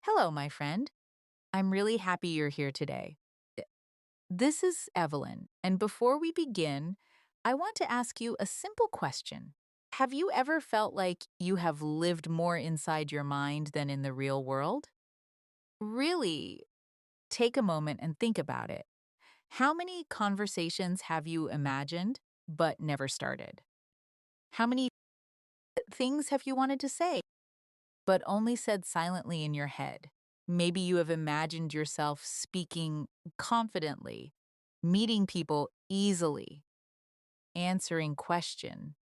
Hello, my friend. I'm really happy you're here today. This is Evelyn, and before we begin, I want to ask you a simple question. Have you ever felt like you have lived more inside your mind than in the real world? Really, take a moment and think about it. How many conversations have you imagined but never started? How many things have you wanted to say but only said silently in your head? Maybe you have imagined yourself speaking confidently, meeting people easily, answering questions,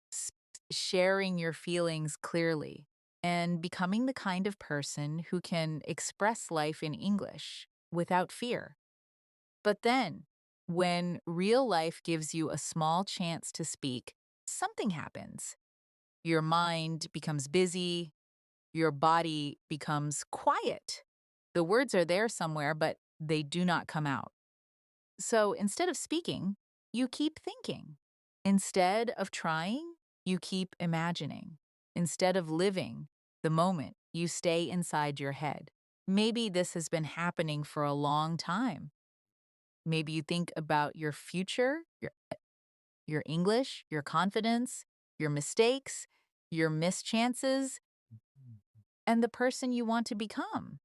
sharing your feelings clearly, and becoming the kind of person who can express life in English without fear. But then, when real life gives you a small chance to speak, something happens. Your mind becomes busy, your body becomes quiet. The words are there somewhere, but they do not come out. So instead of speaking, you keep thinking. Instead of trying, you keep imagining. Instead of living the moment, you stay inside your head. Maybe this has been happening for a long time. Maybe you think about your future, your English, your confidence, your mistakes, your missed chances, and the person you want to become.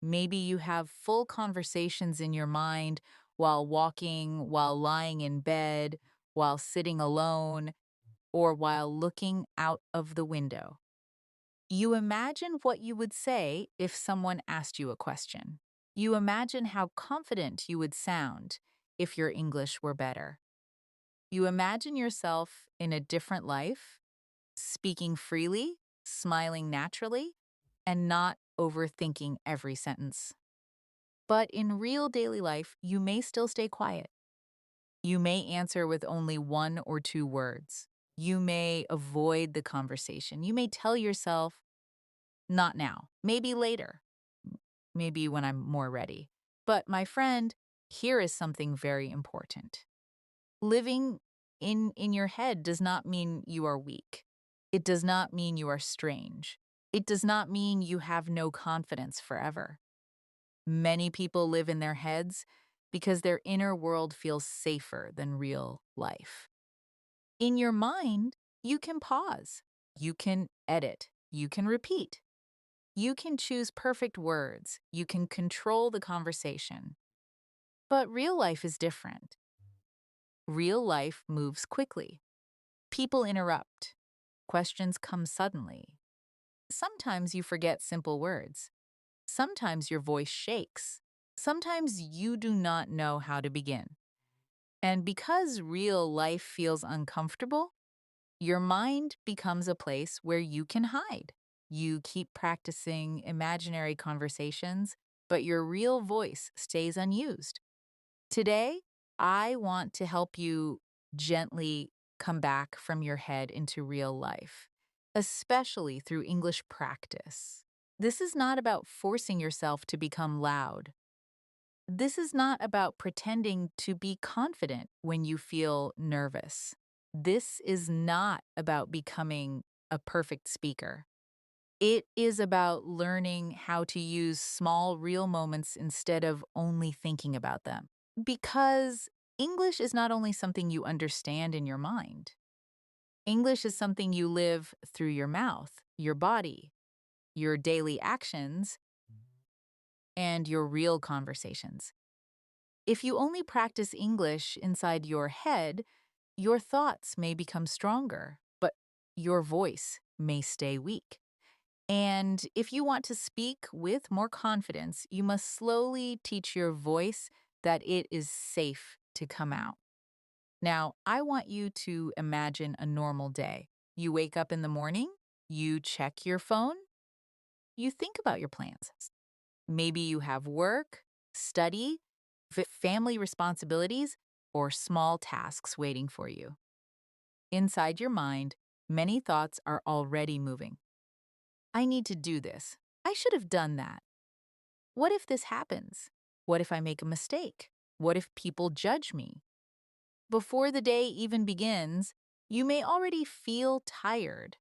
Maybe you have full conversations in your mind while walking, while lying in bed, while sitting alone, or while looking out of the window. You imagine what you would say if someone asked you a question. You imagine how confident you would sound if your English were better. You imagine yourself in a different life, speaking freely, smiling naturally, and not overthinking every sentence. But in real daily life, you may still stay quiet. You may answer with only one or two words. You may avoid the conversation. You may tell yourself, not now, maybe later, maybe when I'm more ready. But my friend, here is something very important. Living in your head does not mean you are weak. It does not mean you are strange. It does not mean you have no confidence forever. Many people live in their heads because their inner world feels safer than real life. In your mind, you can pause, you can edit, you can repeat, you can choose perfect words, you can control the conversation. But real life is different. Real life moves quickly. People interrupt. Questions come suddenly. Sometimes you forget simple words. Sometimes your voice shakes. Sometimes you do not know how to begin. And because real life feels uncomfortable, your mind becomes a place where you can hide. You keep practicing imaginary conversations, but your real voice stays unused. Today, I want to help you gently come back from your head into real life, especially through English practice. This is not about forcing yourself to become loud. This is not about pretending to be confident when you feel nervous. This is not about becoming a perfect speaker. It is about learning how to use small, real moments instead of only thinking about them. Because English is not only something you understand in your mind, English is something you live through your mouth, your body, your daily actions, and your real conversations. If you only practice English inside your head, your thoughts may become stronger, but your voice may stay weak. And if you want to speak with more confidence, you must slowly teach your voice that it is safe to come out. Now, I want you to imagine a normal day. You wake up in the morning, you check your phone, you think about your plans. Maybe you have work, study, family responsibilities, or small tasks waiting for you. Inside your mind, many thoughts are already moving. I need to do this. I should have done that. What if this happens? What if I make a mistake? What if people judge me? Before the day even begins, you may already feel tired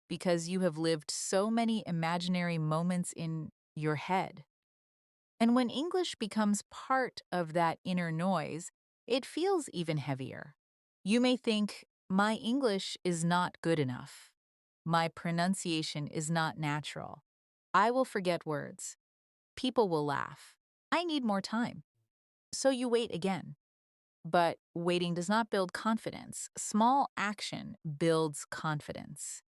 because you have lived so many imaginary moments in your head. And when English becomes part of that inner noise, it feels even heavier. You may think, my English is not good enough. My pronunciation is not natural. I will forget words. People will laugh. I need more time. So you wait again. But waiting does not build confidence. Small action builds confidence.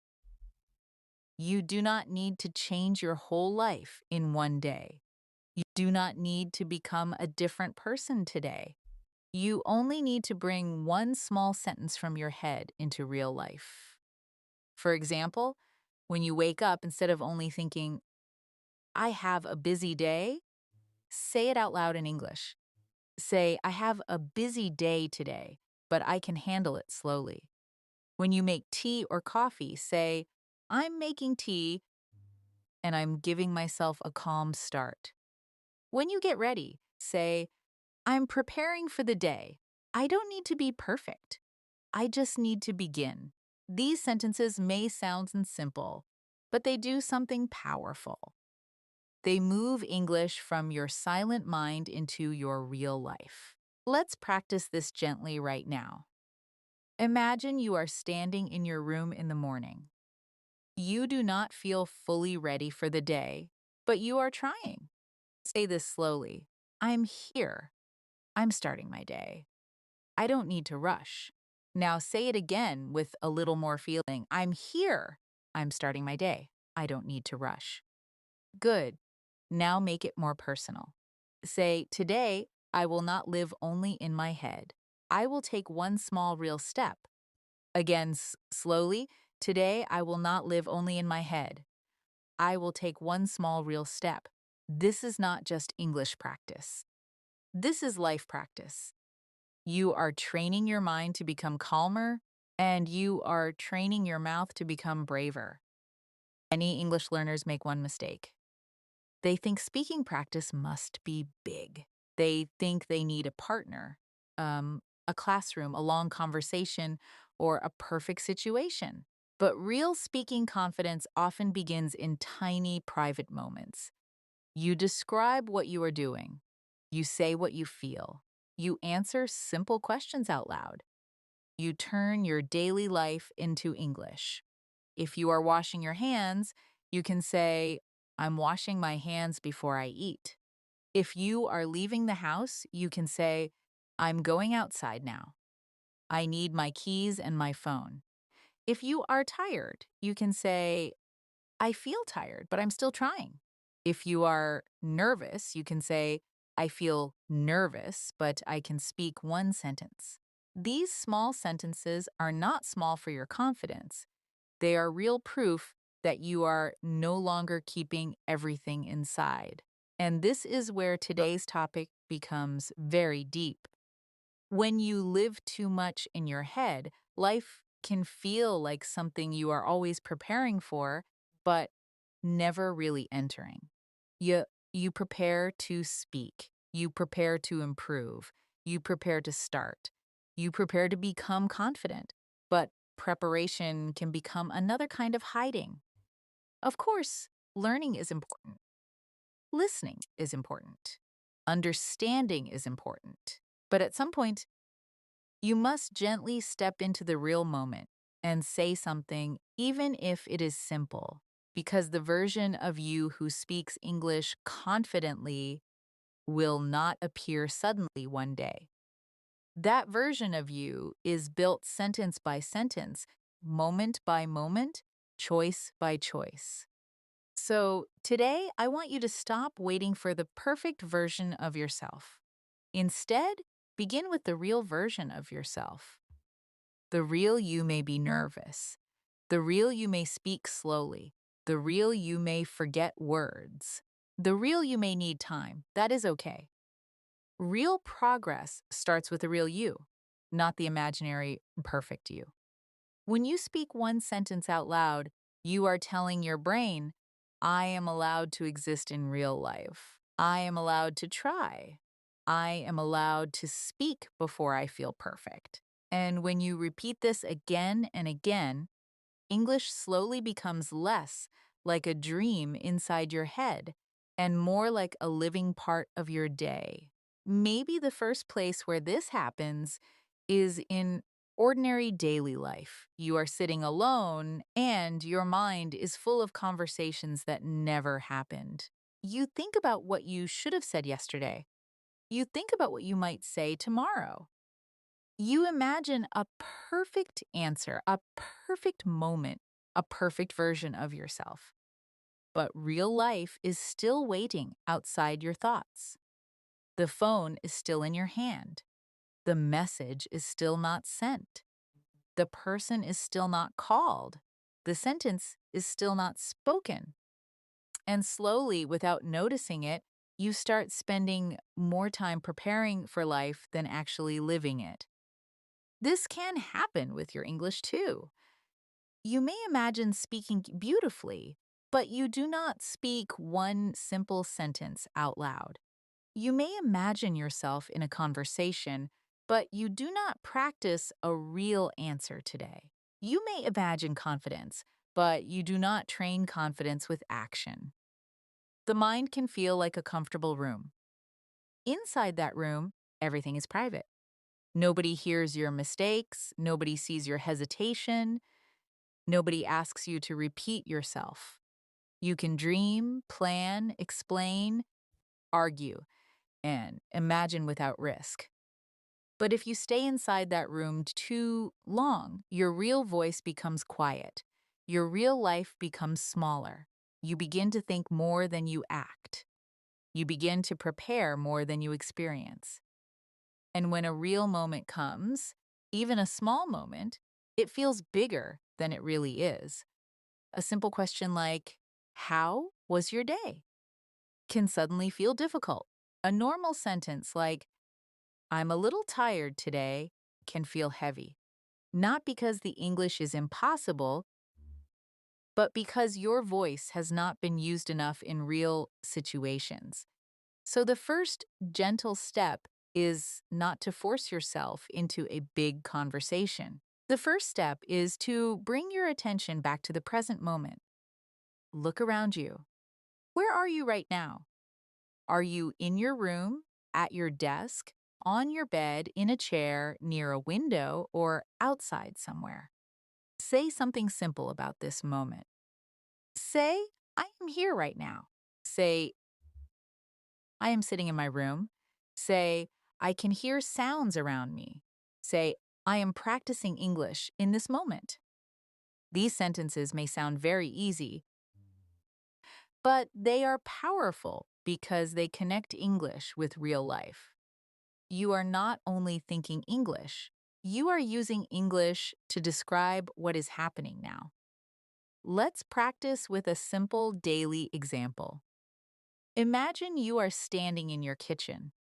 You do not need to change your whole life in one day. You do not need to become a different person today. You only need to bring one small sentence from your head into real life. For example, when you wake up, instead of only thinking, I have a busy day, say it out loud in English. Say, I have a busy day today, but I can handle it slowly. When you make tea or coffee, say, I'm making tea and I'm giving myself a calm start. When you get ready, say, I'm preparing for the day. I don't need to be perfect. I just need to begin. These sentences may sound simple, but they do something powerful. They move English from your silent mind into your real life. Let's practice this gently right now. Imagine you are standing in your room in the morning. You do not feel fully ready for the day, but you are trying. Say this slowly. I'm here. I'm starting my day. I don't need to rush. Now say it again with a little more feeling. I'm here. I'm starting my day. I don't need to rush. Good. Now make it more personal. Say, today, I will not live only in my head. I will take one small real step. Again, slowly, today, I will not live only in my head. I will take one small real step. This is not just English practice. This is life practice. You are training your mind to become calmer, and you are training your mouth to become braver. Many English learners make one mistake. They think speaking practice must be big. They think they need a partner, a classroom, a long conversation, or a perfect situation. But real speaking confidence often begins in tiny private moments. You describe what you are doing. You say what you feel. You answer simple questions out loud. You turn your daily life into English. If you are washing your hands, you can say, I'm washing my hands before I eat. If you are leaving the house, you can say, I'm going outside now. I need my keys and my phone. If you are tired, you can say, I feel tired, but I'm still trying. If you are nervous, you can say, I feel nervous, but I can speak one sentence. These small sentences are not small for your confidence. They are real proof that you are no longer keeping everything inside. And this is where today's topic becomes very deep. When you live too much in your head, life can feel like something you are always preparing for, but never really entering. You, you prepare to speak, you prepare to improve, you prepare to start, you prepare to become confident, but preparation can become another kind of hiding. Of course, learning is important, listening is important, understanding is important, but at some point, you must gently step into the real moment and say something, even if it is simple, because the version of you who speaks English confidently will not appear suddenly one day. That version of you is built sentence by sentence, moment by moment, choice by choice. So today, I want you to stop waiting for the perfect version of yourself. Instead, begin with the real version of yourself. The real you may be nervous. The real you may speak slowly. The real you may forget words. The real you may need time. That is okay. Real progress starts with the real you, not the imaginary perfect you. When you speak one sentence out loud, you are telling your brain, I am allowed to exist in real life. I am allowed to try. I am allowed to speak before I feel perfect. And when you repeat this again and again, English slowly becomes less like a dream inside your head and more like a living part of your day. Maybe the first place where this happens is in ordinary daily life. You are sitting alone and your mind is full of conversations that never happened. You think about what you should have said yesterday. You think about what you might say tomorrow. You imagine a perfect answer, a perfect moment, a perfect version of yourself. But real life is still waiting outside your thoughts. The phone is still in your hand. The message is still not sent. The person is still not called. The sentence is still not spoken. And slowly, without noticing it, you start spending more time preparing for life than actually living it. This can happen with your English too. You may imagine speaking beautifully, but you do not speak one simple sentence out loud. You may imagine yourself in a conversation, but you do not practice a real answer today. You may imagine confidence, but you do not train confidence with action. The mind can feel like a comfortable room. Inside that room, everything is private. Nobody hears your mistakes, nobody sees your hesitation, nobody asks you to repeat yourself. You can dream, plan, explain, argue, and imagine without risk. But if you stay inside that room too long, your real voice becomes quiet. Your real life becomes smaller. You begin to think more than you act. You begin to prepare more than you experience. And when a real moment comes, even a small moment, it feels bigger than it really is. A simple question like, "How was your day?" can suddenly feel difficult. A normal sentence like, "I'm a little tired today," can feel heavy. Not because the English is impossible, but because your voice has not been used enough in real situations. So the first gentle step is not to force yourself into a big conversation. The first step is to bring your attention back to the present moment. Look around you. Where are you right now? Are you in your room, at your desk, on your bed, in a chair, near a window, or outside somewhere? Say something simple about this moment. Say, "I am here right now." Say, "I am sitting in my room." Say, "I can hear sounds around me." Say, "I am practicing English in this moment." These sentences may sound very easy, but they are powerful because they connect English with real life. You are not only thinking English, you are using English to describe what is happening now. Let's practice with a simple daily example. Imagine you are standing in your kitchen.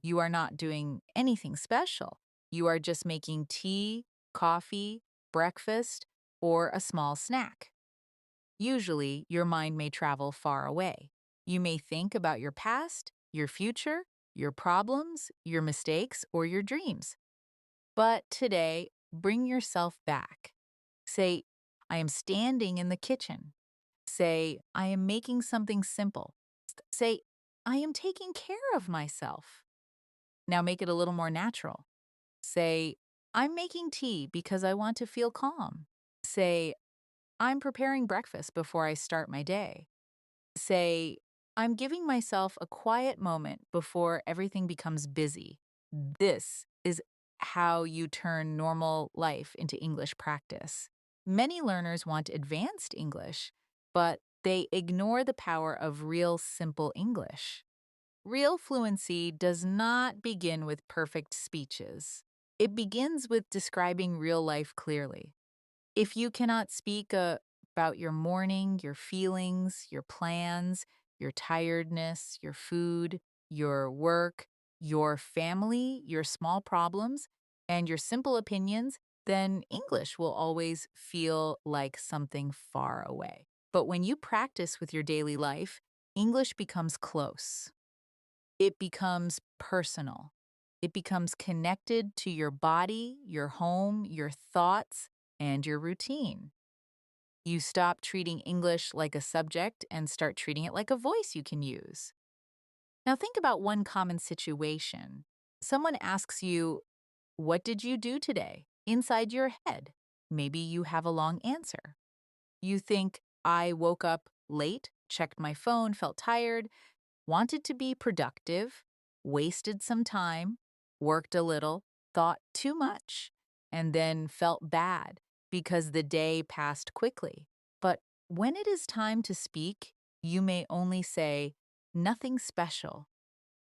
You are not doing anything special. You are just making tea, coffee, breakfast, or a small snack. Usually, your mind may travel far away. You may think about your past, your future, your problems, your mistakes, or your dreams. But today, bring yourself back. Say, "I am standing in the kitchen." Say, "I am making something simple." Say, "I am taking care of myself." Now make it a little more natural. Say, "I'm making tea because I want to feel calm." Say, "I'm preparing breakfast before I start my day." Say, "I'm giving myself a quiet moment before everything becomes busy." This is how you turn normal life into English practice. Many learners want advanced English, but they ignore the power of real simple English. Real fluency does not begin with perfect speeches. It begins with describing real life clearly. If you cannot speak about your morning, your feelings, your plans, your tiredness, your food, your work, your family, your small problems, and your simple opinions, then English will always feel like something far away. But when you practice with your daily life, English becomes close. It becomes personal. It becomes connected to your body, your home, your thoughts, and your routine. You stop treating English like a subject and start treating it like a voice you can use. Now, think about one common situation. Someone asks you, "What did you do today?" inside your head. Maybe you have a long answer. You think, "I woke up late, checked my phone, felt tired, wanted to be productive, wasted some time, worked a little, thought too much, and then felt bad because the day passed quickly." But when it is time to speak, you may only say, "Nothing special."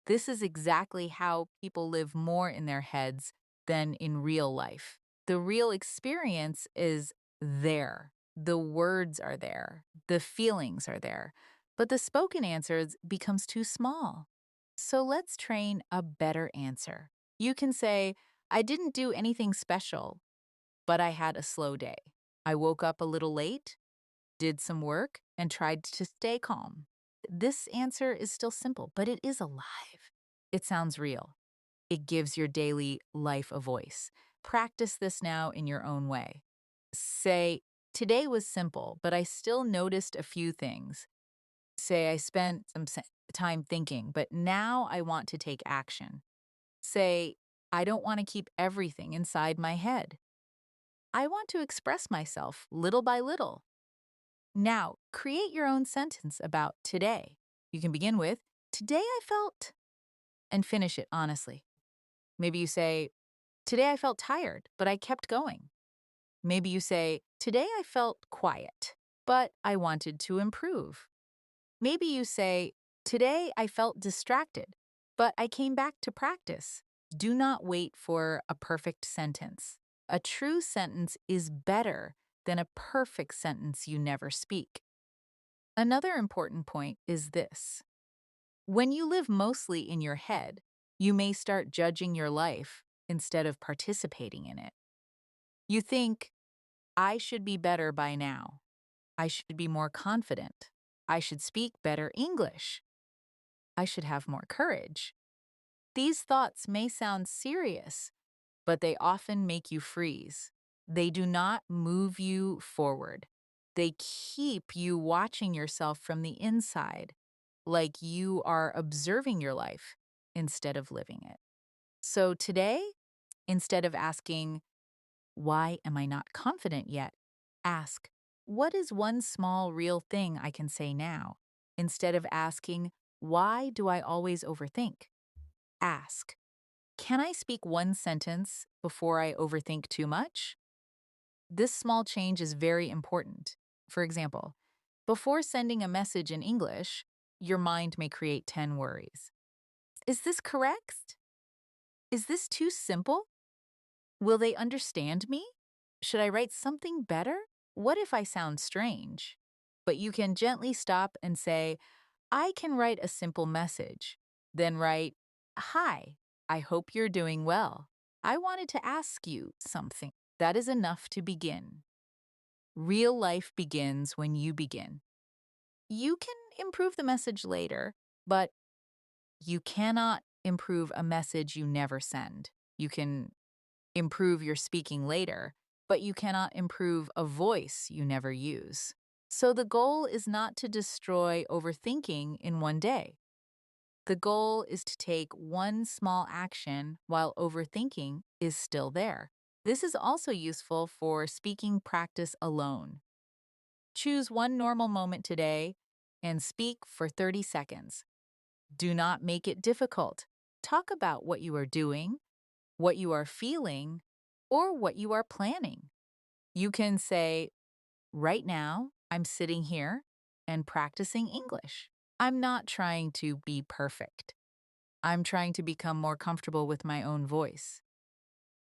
This is exactly how people live more in their heads than in real life. The real experience is there. The words are there. The feelings are there. But the spoken answers becomes too small. So let's train a better answer. You can say, "I didn't do anything special, but I had a slow day. I woke up a little late, did some work, and tried to stay calm." This answer is still simple, but it is alive. It sounds real. It gives your daily life a voice. Practice this now in your own way. Say, "Today was simple, but I still noticed a few things." Say, "I spent some time thinking, but now I want to take action." Say, "I don't want to keep everything inside my head. I want to express myself little by little." Now, create your own sentence about today. You can begin with, "Today I felt," and finish it honestly. Maybe you say, "Today I felt tired, but I kept going." Maybe you say, "Today I felt quiet, but I wanted to improve." Maybe you say, "Today I felt distracted, but I came back to practice." Do not wait for a perfect sentence. A true sentence is better than a perfect sentence you never speak. Another important point is this. When you live mostly in your head, you may start judging your life instead of participating in it. You think, "I should be better by now. I should be more confident. I should speak better English. I should have more courage." These thoughts may sound serious, but they often make you freeze. They do not move you forward. They keep you watching yourself from the inside, like you are observing your life instead of living it. So today, instead of asking, "Why am I not confident yet?" ask, "What is one small real thing I can say now?" Instead of asking, "Why do I always overthink?" ask, "Can I speak one sentence before I overthink too much?" This small change is very important. For example, before sending a message in English, your mind may create 10 worries. Is this correct? Is this too simple? Will they understand me? Should I write something better? What if I sound strange? But you can gently stop and say, "I can write a simple message." Then write, "Hi, I hope you're doing well. I wanted to ask you something." That is enough to begin. Real life begins when you begin. You can improve the message later, but you cannot improve a message you never send. You can improve your speaking later, but you cannot improve a voice you never use. So the goal is not to destroy overthinking in one day. The goal is to take one small action while overthinking is still there. This is also useful for speaking practice alone. Choose one normal moment today and speak for 30 seconds. Do not make it difficult. Talk about what you are doing, what you are feeling, or what you are planning. You can say, "Right now, I'm sitting here and practicing English. I'm not trying to be perfect. I'm trying to become more comfortable with my own voice.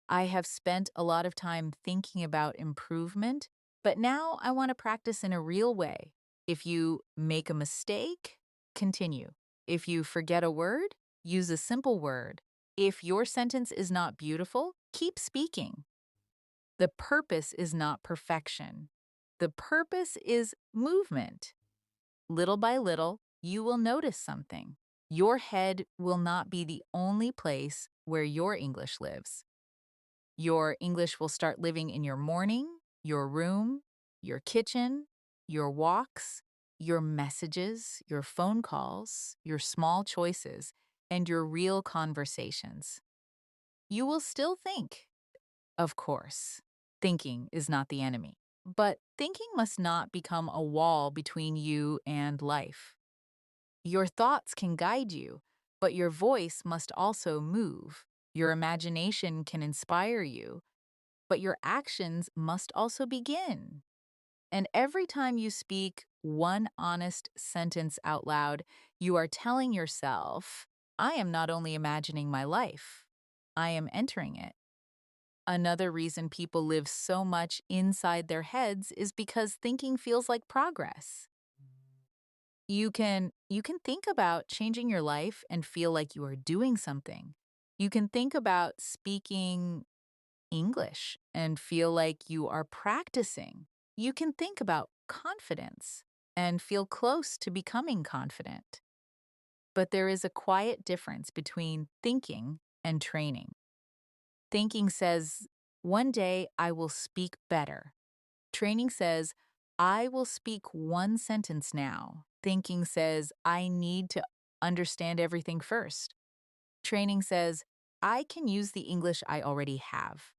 I have spent a lot of time thinking about improvement, but now I want to practice in a real way." If you make a mistake, continue. If you forget a word, use a simple word. If your sentence is not beautiful, keep speaking. The purpose is not perfection. The purpose is movement. Little by little, you will notice something. Your head will not be the only place where your English lives. Your English will start living in your morning, your room, your kitchen, your walks, your messages, your phone calls, your small choices, and your real conversations. You will still think, of course. Thinking is not the enemy. But thinking must not become a wall between you and life. Your thoughts can guide you, but your voice must also move. Your imagination can inspire you, but your actions must also begin. And every time you speak one honest sentence out loud, you are telling yourself, I am not only imagining my life, I am entering it. Another reason people live so much inside their heads is because thinking feels like progress. You can think about changing your life and feel like you are doing something. You can think about speaking English and feel like you are practicing. You can think about confidence and feel close to becoming confident. But there is a quiet difference between thinking and training. Thinking says, one day I will speak better. Training says, I will speak one sentence now. Thinking says, I need to understand everything first. Training says, I can use the English I already have.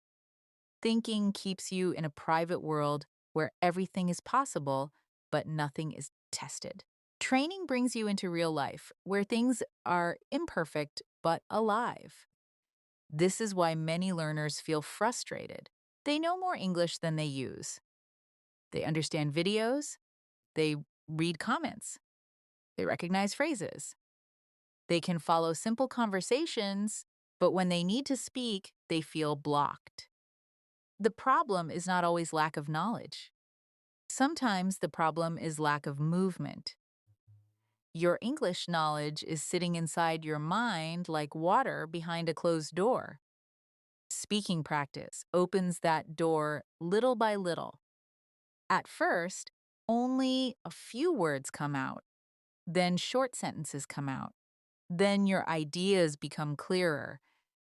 Thinking keeps you in a private world where everything is possible, but nothing is tested. Training brings you into real life where things are imperfect but alive. This is why many learners feel frustrated. They know more English than they use. They understand videos, they read comments, they recognize phrases. They can follow simple conversations, but when they need to speak, they feel blocked. The problem is not always lack of knowledge. Sometimes the problem is lack of movement. Your English knowledge is sitting inside your mind like water behind a closed door. Speaking practice opens that door little by little. At first, only a few words come out, then short sentences come out. Then your ideas become clearer.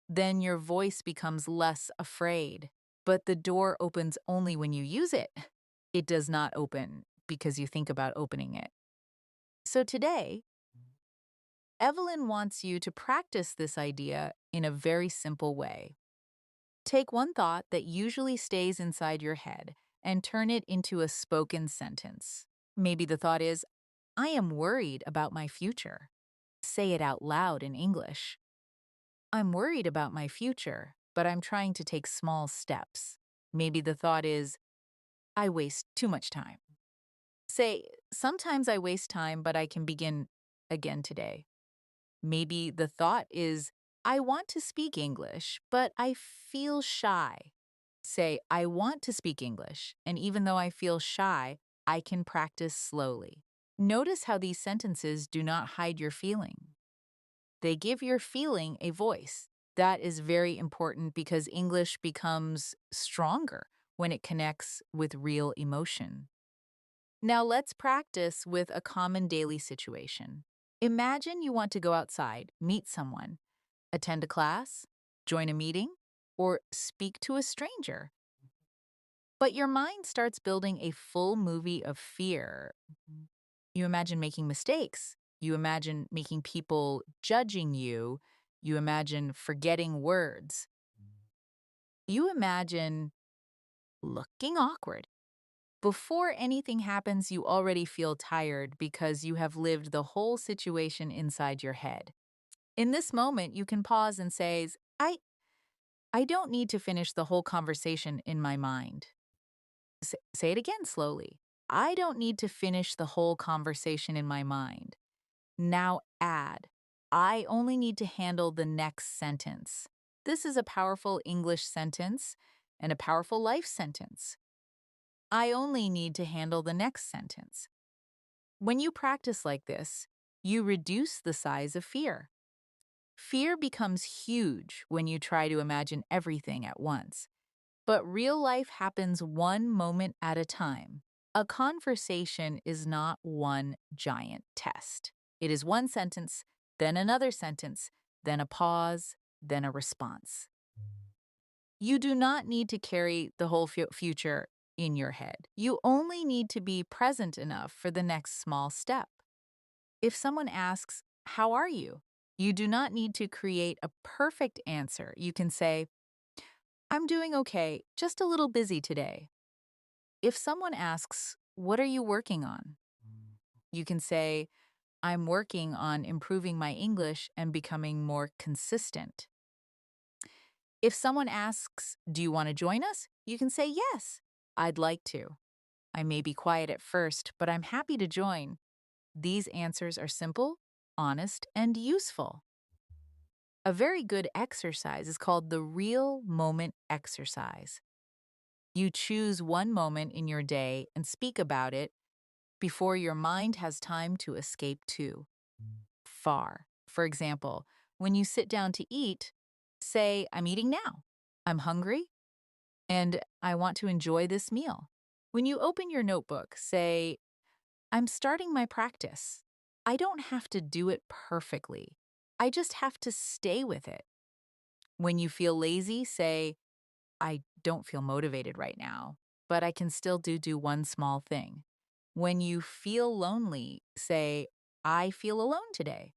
Then your voice becomes less afraid. But the door opens only when you use it. It does not open because you think about opening it. So today, Evelyn wants you to practice this idea in a very simple way. Take one thought that usually stays inside your head and turn it into a spoken sentence. Maybe the thought is, I am worried about my future. Say it out loud in English. I'm worried about my future, but I'm trying to take small steps. Maybe the thought is, I waste too much time. Say, sometimes I waste time, but I can begin again today. Maybe the thought is, I want to speak English, but I feel shy. Say, I want to speak English, and even though I feel shy, I can practice slowly. Notice how these sentences do not hide your feeling. They give your feeling a voice. That is very important because English becomes stronger when it connects with real emotion. Now let's practice with a common daily situation. Imagine you want to go outside, meet someone, attend a class, join a meeting, or speak to a stranger. But your mind starts building a full movie of fear. You imagine making mistakes. You imagine making people judging you. You imagine forgetting words. You imagine looking awkward. Before anything happens, you already feel tired because you have lived the whole situation inside your head. In this moment, you can pause and say, I don't need to finish the whole conversation in my mind. Say it again slowly. I don't need to finish the whole conversation in my mind. Now add, I only need to handle the next sentence. This is a powerful English sentence and a powerful life sentence. I only need to handle the next sentence. When you practice like this, you reduce the size of fear. Fear becomes huge when you try to imagine everything at once. But real life happens one moment at a time. A conversation is not one giant test. It is one sentence, then another sentence, then a pause, then a response. You do not need to carry the whole future in your head. You only need to be present enough for the next small step. If someone asks, "How are you?" you do not need to create a perfect answer. You can say, "I'm doing okay, just a little busy today." If someone asks, "What are you working on?" you can say, "I'm working on improving my English and becoming more consistent." If someone asks, "Do you want to join us?" you can say, "Yes, I'd like to. I may be quiet at first, but I'm happy to join." These answers are simple, honest, and useful. A very good exercise is called the real moment exercise. You choose one moment in your day and speak about it before your mind has time to escape too far. For example, when you sit down to eat, say, "I'm eating now. I'm hungry and I want to enjoy this meal." When you open your notebook, say, "I'm starting my practice. I don't have to do it perfectly. I just have to stay with it." When you feel lazy, say, "I don't feel motivated right now, but I can still do one small thing." When you feel lonely, say, "I feel alone today,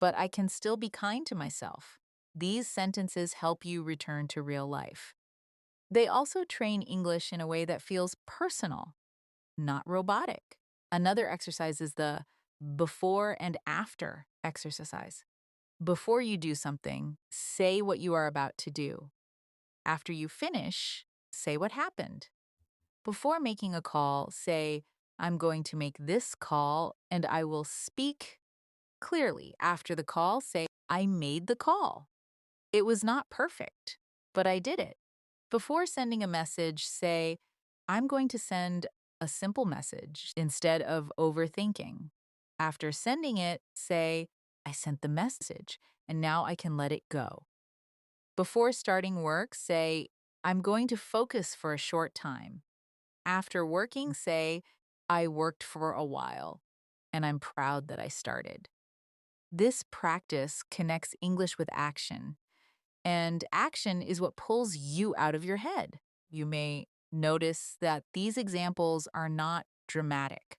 but I can still be kind to myself." These sentences help you return to real life. They also train English in a way that feels personal, not robotic. Another exercise is the before and after exercise. Before you do something, say what you are about to do. After you finish, say what happened. Before making a call, say, "I'm going to make this call and I will speak clearly." After the call, say, "I made the call. It was not perfect, but I did it." Before sending a message, say, "I'm going to send a simple message instead of overthinking." After sending it, say, "I sent the message and now I can let it go." Before starting work, say, "I'm going to focus for a short time." After working, say, "I worked for a while and I'm proud that I started." This practice connects English with action, and action is what pulls you out of your head. You may notice that these examples are not dramatic.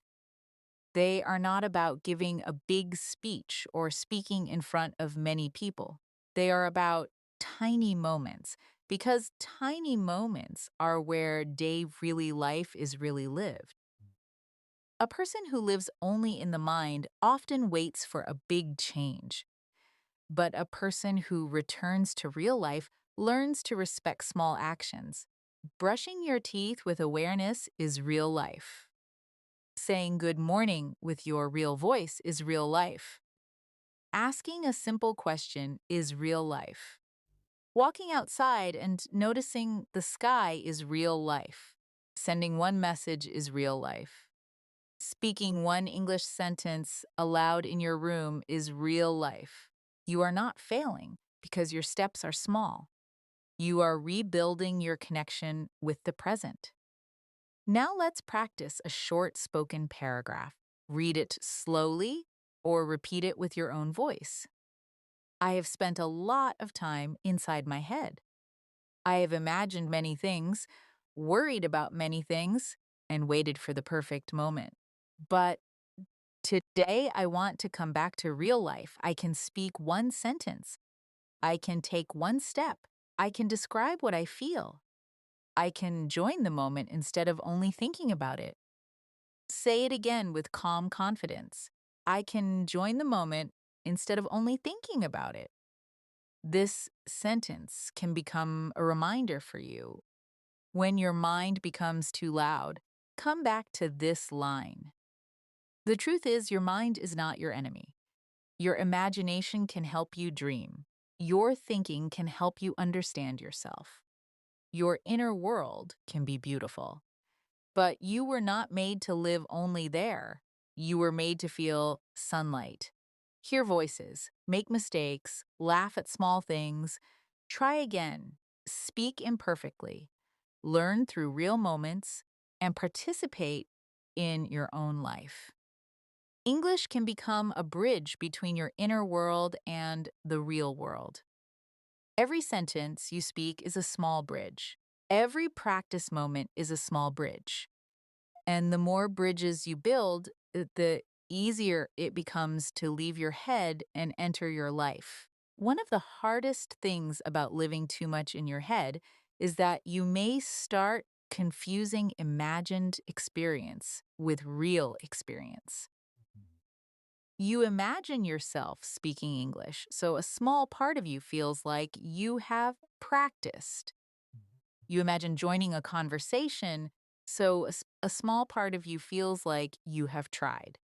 They are not about giving a big speech or speaking in front of many people. They are about tiny moments, because tiny moments are where really life is really lived. A person who lives only in the mind often waits for a big change, but a person who returns to real life learns to respect small actions. Brushing your teeth with awareness is real life. Saying good morning with your real voice is real life. Asking a simple question is real life. Walking outside and noticing the sky is real life. Sending one message is real life. Speaking one English sentence aloud in your room is real life. You are not failing because your steps are small. You are rebuilding your connection with the present. Now let's practice a short spoken paragraph. Read it slowly or repeat it with your own voice. "I have spent a lot of time inside my head. I have imagined many things, worried about many things, and waited for the perfect moment. But today I want to come back to real life. I can speak one sentence. I can take one step. I can describe what I feel. I can join the moment instead of only thinking about it." Say it again with calm confidence. "I can join the moment instead of only thinking about it." This sentence can become a reminder for you. When your mind becomes too loud, come back to this line. The truth is, your mind is not your enemy. Your imagination can help you dream. Your thinking can help you understand yourself. Your inner world can be beautiful. But you were not made to live only there. You were made to feel sunlight, hear voices, make mistakes, laugh at small things, try again, speak imperfectly, learn through real moments, and participate in your own life. English can become a bridge between your inner world and the real world. Every sentence you speak is a small bridge. Every practice moment is a small bridge. And the more bridges you build, the easier it becomes to leave your head and enter your life. One of the hardest things about living too much in your head is that you may start confusing imagined experience with real experience. You imagine yourself speaking English, so a small part of you feels like you have practiced. You imagine joining a conversation, so a small part of you feels like you have tried.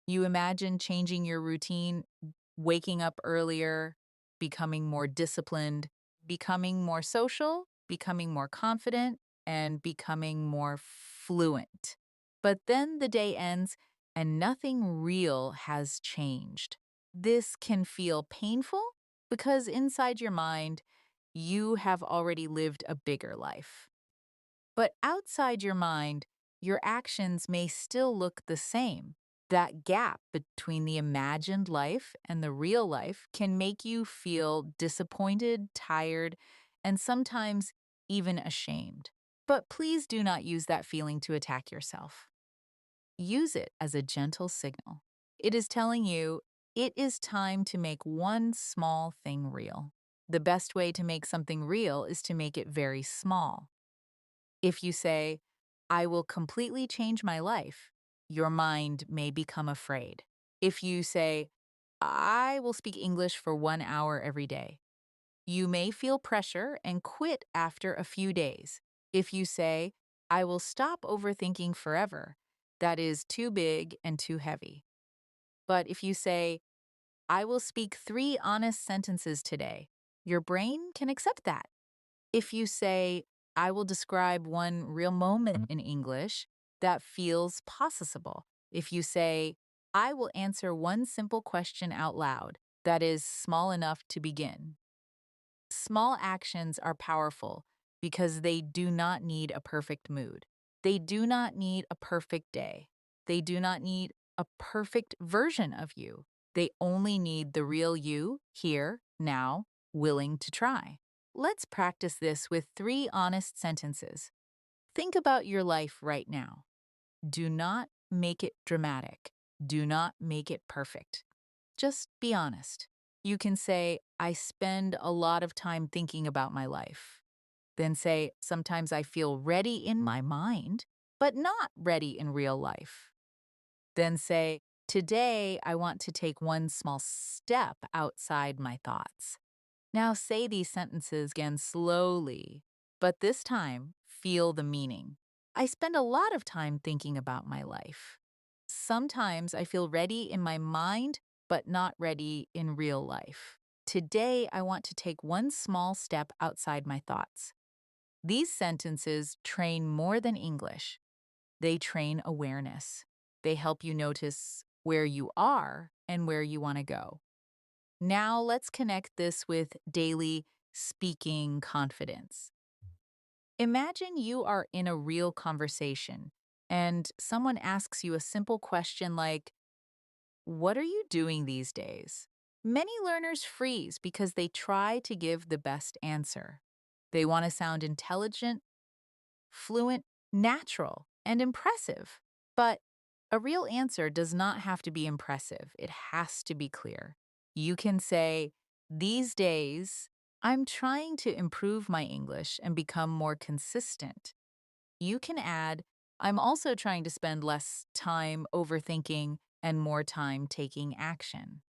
You imagine changing your routine, waking up earlier, becoming more disciplined, becoming more social, becoming more confident, and becoming more fluent. But then the day ends and nothing real has changed. This can feel painful because inside your mind, you have already lived a bigger life. But outside your mind, your actions may still look the same. That gap between the imagined life and the real life can make you feel disappointed, tired, and sometimes even ashamed. But please do not use that feeling to attack yourself. Use it as a gentle signal. It is telling you it is time to make one small thing real. The best way to make something real is to make it very small. If you say, I will completely change my life, your mind may become afraid. If you say, I will speak English for 1 hour every day, you may feel pressure and quit after a few days. If you say, I will stop overthinking forever, that is too big and too heavy. But if you say, I will speak 3 honest sentences today, your brain can accept that. If you say, I will describe one real moment in English, that feels possible. If you say, I will answer one simple question out loud, that is small enough to begin. Small actions are powerful because they do not need a perfect mood. They do not need a perfect day. They do not need a perfect version of you. They only need the real you, here, now, willing to try. Let's practice this with 3 honest sentences. Think about your life right now. Do not make it dramatic. Do not make it perfect. Just be honest. You can say, I spend a lot of time thinking about my life. Then say, sometimes I feel ready in my mind, but not ready in real life. Then say, today I want to take one small step outside my thoughts. Now say these sentences again slowly, but this time feel the meaning. I spend a lot of time thinking about my life. Sometimes I feel ready in my mind, but not ready in real life. Today, I want to take one small step outside my thoughts. These sentences train more than English. They train awareness. They help you notice where you are and where you want to go. Now let's connect this with daily speaking confidence. Imagine you are in a real conversation and someone asks you a simple question like, what are you doing these days? Many learners freeze because they try to give the best answer. They want to sound intelligent, fluent, natural, and impressive. But a real answer does not have to be impressive, it has to be clear. You can say, these days, I'm trying to improve my English and become more consistent. You can add, I'm also trying to spend less time overthinking and more time taking action.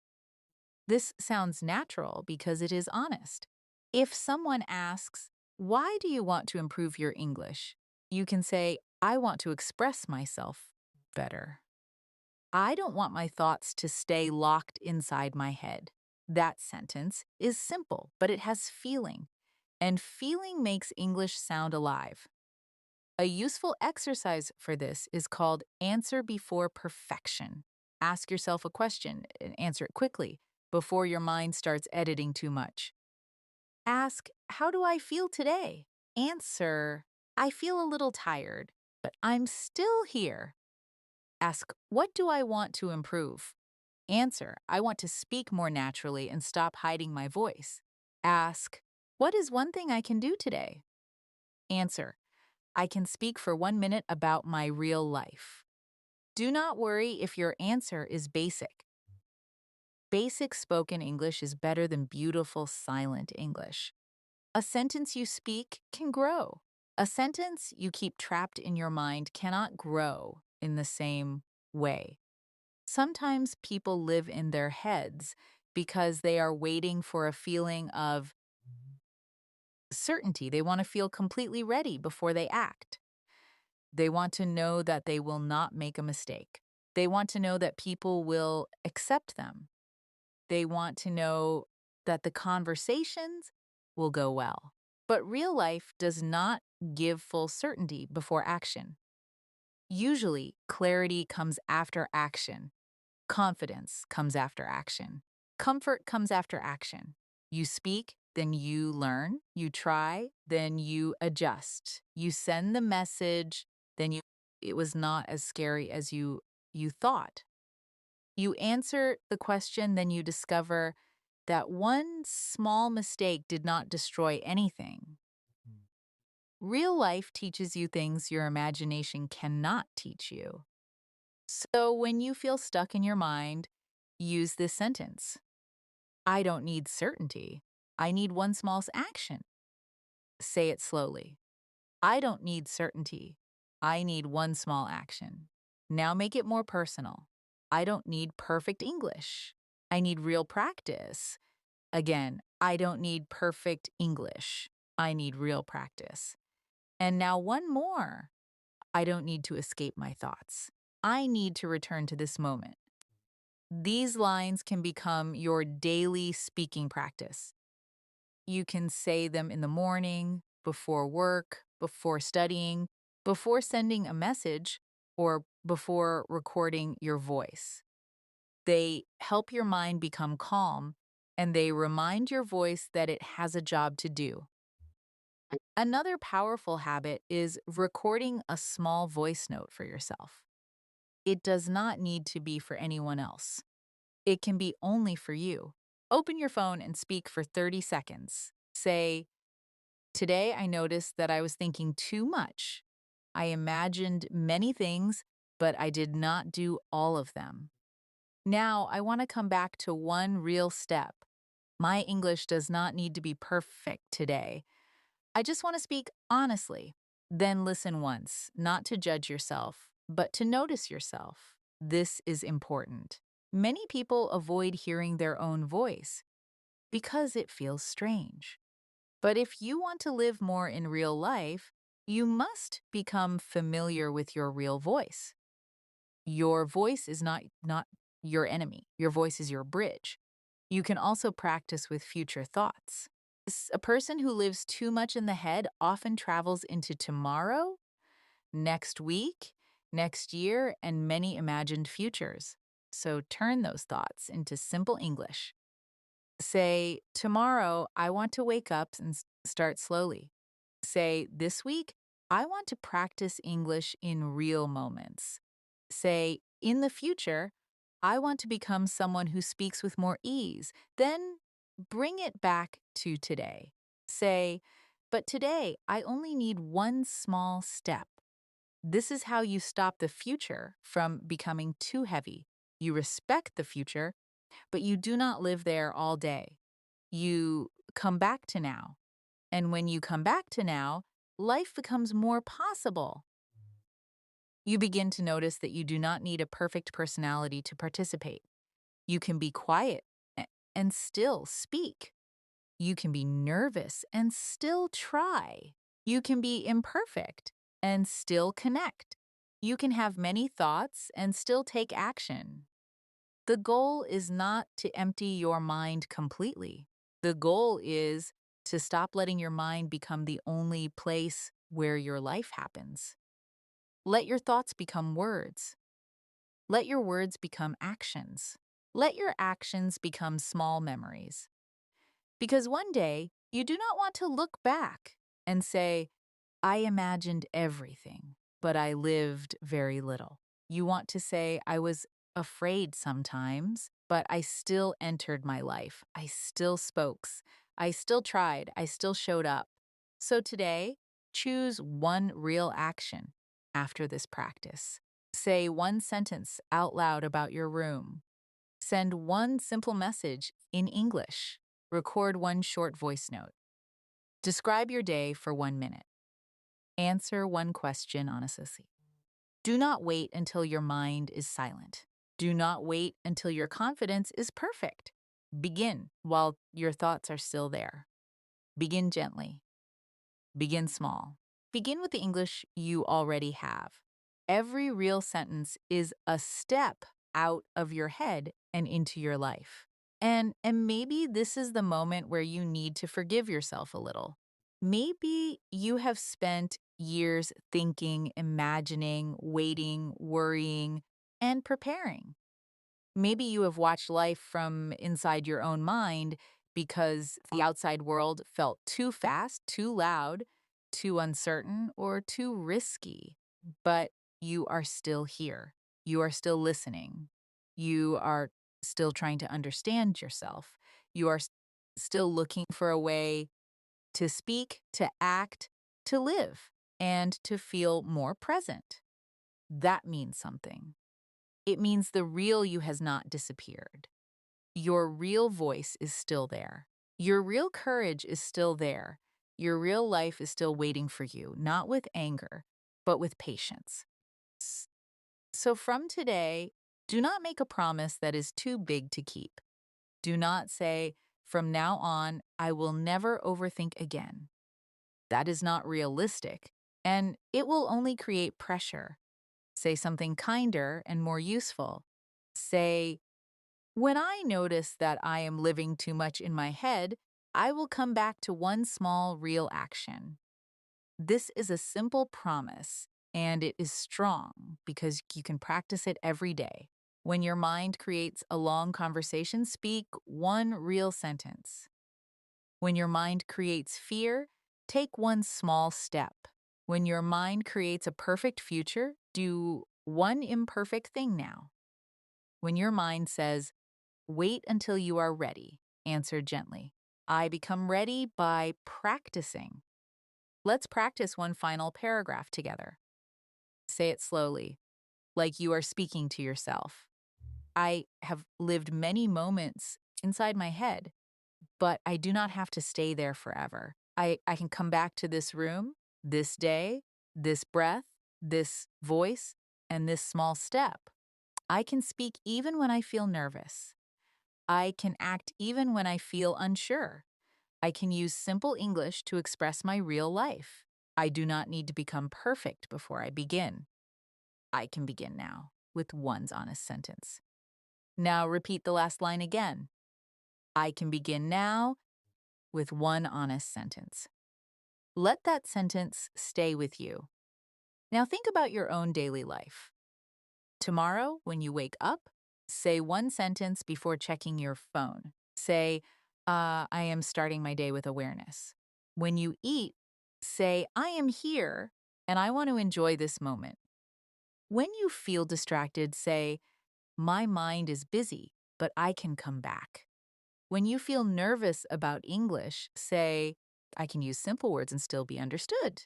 This sounds natural because it is honest. If someone asks, why do you want to improve your English? You can say, I want to express myself better. I don't want my thoughts to stay locked inside my head. That sentence is simple, but it has feeling, and feeling makes English sound alive. A useful exercise for this is called answer before perfection. Ask yourself a question and answer it quickly before your mind starts editing too much. Ask, how do I feel today? Answer, I feel a little tired, but I'm still here. Ask, what do I want to improve? Answer, I want to speak more naturally and stop hiding my voice. Ask, what is one thing I can do today? Answer: I can speak for 1 minute about my real life. Do not worry if your answer is basic. Basic spoken English is better than beautiful silent English. A sentence you speak can grow. A sentence you keep trapped in your mind cannot grow in the same way. Sometimes people live in their heads because they are waiting for a feeling of certainty. They want to feel completely ready before they act. They want to know that they will not make a mistake. They want to know that people will accept them. They want to know that the conversations will go well. But real life does not give full certainty before action. Usually, clarity comes after action. Confidence comes after action. Comfort comes after action. You speak, then you learn. You try, then you adjust. You send the message, then it was not as scary as you thought. You answer the question, then you discover that one small mistake did not destroy anything. Real life teaches you things your imagination cannot teach you. So when you feel stuck in your mind, use this sentence: I don't need certainty. I need one small action. Say it slowly. I don't need certainty. I need one small action. Now make it more personal. I don't need perfect English. I need real practice. Again, I don't need perfect English. I need real practice. And now one more. I don't need to escape my thoughts. I need to return to this moment. These lines can become your daily speaking practice. You can say them in the morning, before work, before studying, before sending a message, or before recording your voice. They help your mind become calm, and they remind your voice that it has a job to do. Another powerful habit is recording a small voice note for yourself. It does not need to be for anyone else. It can be only for you. Open your phone and speak for 30 seconds. Say, today I noticed that I was thinking too much. I imagined many things, but I did not do all of them. Now I want to come back to one real step. My English does not need to be perfect today. I just want to speak honestly. Then listen once, not to judge yourself, but to notice yourself. This is important. Many people avoid hearing their own voice because it feels strange. But if you want to live more in real life, you must become familiar with your real voice. Your voice is not your enemy. Your voice is your bridge. You can also practice with future thoughts. A person who lives too much in the head often travels into tomorrow, next week, next year, and many imagined futures. So turn those thoughts into simple English. Say, tomorrow, I want to wake up and start slowly. Say, this week, I want to practice English in real moments. Say, in the future, I want to become someone who speaks with more ease. Then bring it back to today. Say, but today, I only need one small step. This is how you stop the future from becoming too heavy. You respect the future, but you do not live there all day. You come back to now. And when you come back to now, life becomes more possible. You begin to notice that you do not need a perfect personality to participate. You can be quiet and still speak. You can be nervous and still try. You can be imperfect and still connect. You can have many thoughts and still take action. The goal is not to empty your mind completely. The goal is to stop letting your mind become the only place where your life happens. Let your thoughts become words. Let your words become actions. Let your actions become small memories. Because one day, you do not want to look back and say, I imagined everything, but I lived very little. You want to say, I was afraid sometimes, but I still entered my life. I still spoke. I still tried. I still showed up. So today, choose one real action after this practice. Say one sentence out loud about your room. Send one simple message in English. Record one short voice note. Describe your day for 1 minute. Answer one question honestly. Do not wait until your mind is silent. Do not wait until your confidence is perfect. Begin while your thoughts are still there. Begin gently. Begin small. Begin with the English you already have. Every real sentence is a step out of your head and into your life. And maybe this is the moment where you need to forgive yourself a little. Maybe you have spent years thinking, imagining, waiting, worrying, and preparing. Maybe you have watched life from inside your own mind because the outside world felt too fast, too loud, too uncertain, or too risky. But you are still here. You are still listening. You are still trying to understand yourself. You are still looking for a way to speak, to act, to live, and to feel more present. That means something. It means the real you has not disappeared. Your real voice is still there. Your real courage is still there. Your real life is still waiting for you, not with anger, but with patience. S- So from today, do not make a promise that is too big to keep. Do not say, from now on, I will never overthink again. That is not realistic, and it will only create pressure. Say something kinder and more useful. Say, when I notice that I am living too much in my head, I will come back to one small real action. This is a simple promise, and it is strong because you can practice it every day. When your mind creates a long conversation, speak one real sentence. When your mind creates fear, take one small step. When your mind creates a perfect future, do one imperfect thing now. When your mind says, wait until you are ready, answer gently. I become ready by practicing. Let's practice one final paragraph together. Say it slowly, like you are speaking to yourself. I have lived many moments inside my head, but I do not have to stay there forever. I can come back to this room, this day, this breath, this voice, and this small step. I can speak even when I feel nervous. I can act even when I feel unsure. I can use simple English to express my real life. I do not need to become perfect before I begin. I can begin now with one's honest sentence. Now repeat the last line again. I can begin now with one honest sentence. Let that sentence stay with you. Now think about your own daily life. Tomorrow, when you wake up, say one sentence before checking your phone. Say, I am starting my day with awareness. When you eat, say, I am here and I want to enjoy this moment. When you feel distracted, say, my mind is busy, but I can come back. When you feel nervous about English, say, I can use simple words and still be understood.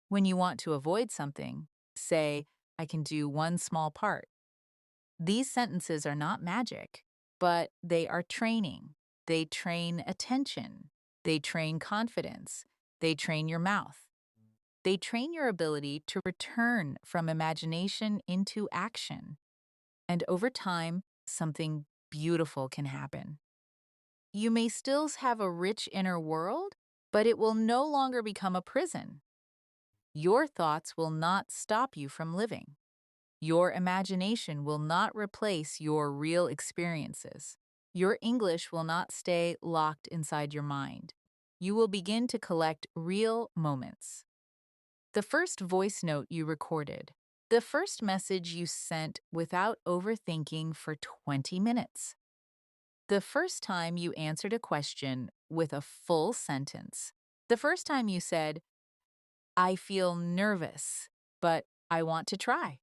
When you want to avoid something, say, I can do one small part. These sentences are not magic, but they are training. They train attention. They train confidence. They train your mouth. They train your ability to return from imagination into action. And over time, something beautiful can happen. You may still have a rich inner world, but it will no longer become a prison. Your thoughts will not stop you from living. Your imagination will not replace your real experiences. Your English will not stay locked inside your mind. You will begin to collect real moments. The first voice note you recorded. The first message you sent without overthinking for 20 minutes. The first time you answered a question with a full sentence. The first time you said, I feel nervous, but I want to try.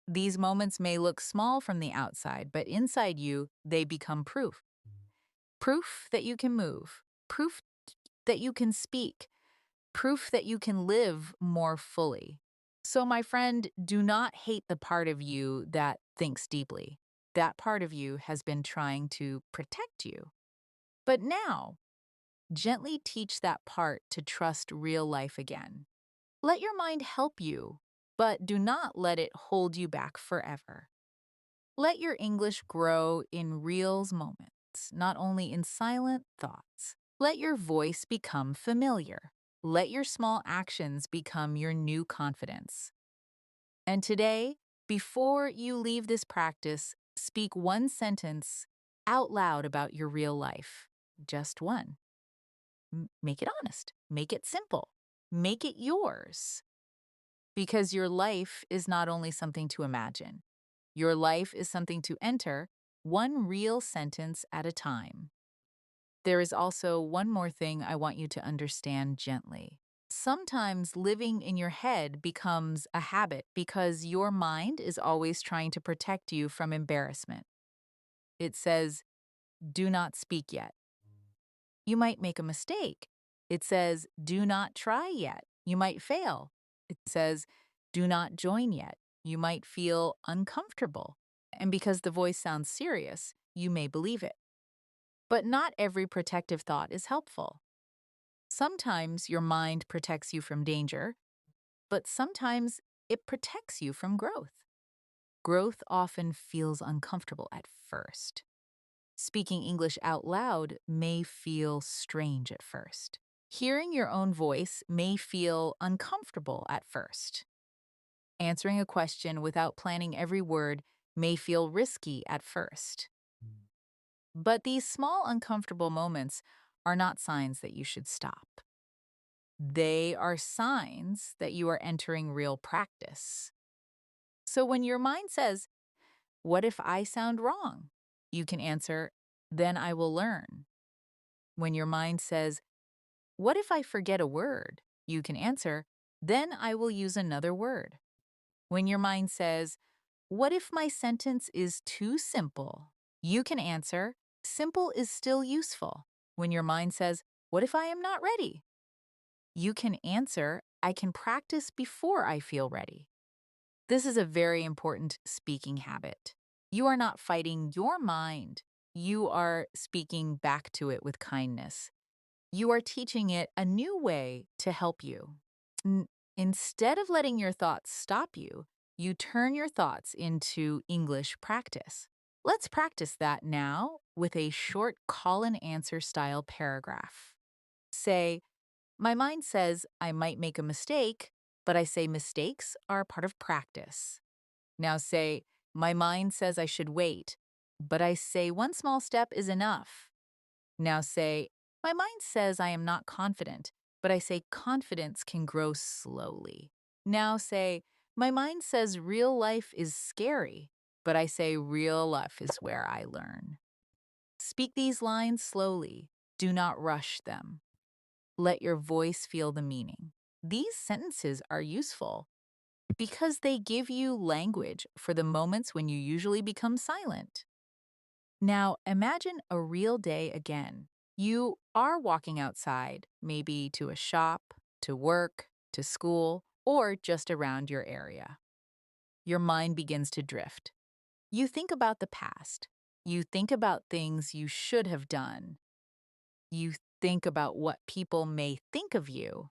These moments may look small from the outside, but inside you, they become proof. Proof that you can move. Proof that you can speak. proof that you can live more fully. So, my friend, do not hate the part of you that thinks deeply. That part of you has been trying to protect you. But now, gently teach that part to trust real life again. Let your mind help you, but do not let it hold you back forever. Let your English grow in real moments, not only in silent thoughts. Let your voice become familiar. Let your small actions become your new confidence. And today, before you leave this practice, speak one sentence out loud about your real life. Just one. Make it honest. Make it simple. Make it yours. Because your life is not only something to imagine, your life is something to enter, one real sentence at a time. There is also one more thing I want you to understand gently. Sometimes living in your head becomes a habit because your mind is always trying to protect you from embarrassment. It says, do not speak yet. You might make a mistake. It says, do not try yet. You might fail. It says, do not join yet. You might feel uncomfortable. And because the voice sounds serious, you may believe it. But not every protective thought is helpful. Sometimes your mind protects you from danger, but sometimes it protects you from growth. Growth often feels uncomfortable at first. Speaking English out loud may feel strange at first. Hearing your own voice may feel uncomfortable at first. Answering a question without planning every word may feel risky at first. But these small uncomfortable moments are not signs that you should stop. They are signs that you are entering real practice. So when your mind says, what if I sound wrong? You can answer, then I will learn. When your mind says, what if I forget a word? You can answer, then I will use another word. When your mind says, what if my sentence is too simple? You can answer, simple is still useful. When your mind says, what if I am not ready? You can answer, I can practice before I feel ready. This is a very important speaking habit. You are not fighting your mind. You are speaking back to it with kindness. You are teaching it a new way to help you. N- Instead of letting your thoughts stop you, you turn your thoughts into English practice. Let's practice that now with a short call and answer style paragraph. Say, my mind says I might make a mistake, but I say mistakes are part of practice. Now say, my mind says I should wait, but I say one small step is enough. Now say, my mind says I am not confident, but I say confidence can grow slowly. Now say, my mind says real life is scary, but I say real life is where I learn. Speak these lines slowly. Do not rush them. Let your voice feel the meaning. These sentences are useful because they give you language for the moments when you usually become silent. Now, imagine a real day again. You are walking outside, maybe to a shop, to work, to school, or just around your area. Your mind begins to drift. You think about the past. You think about things you should have done. You think about what people may think of you.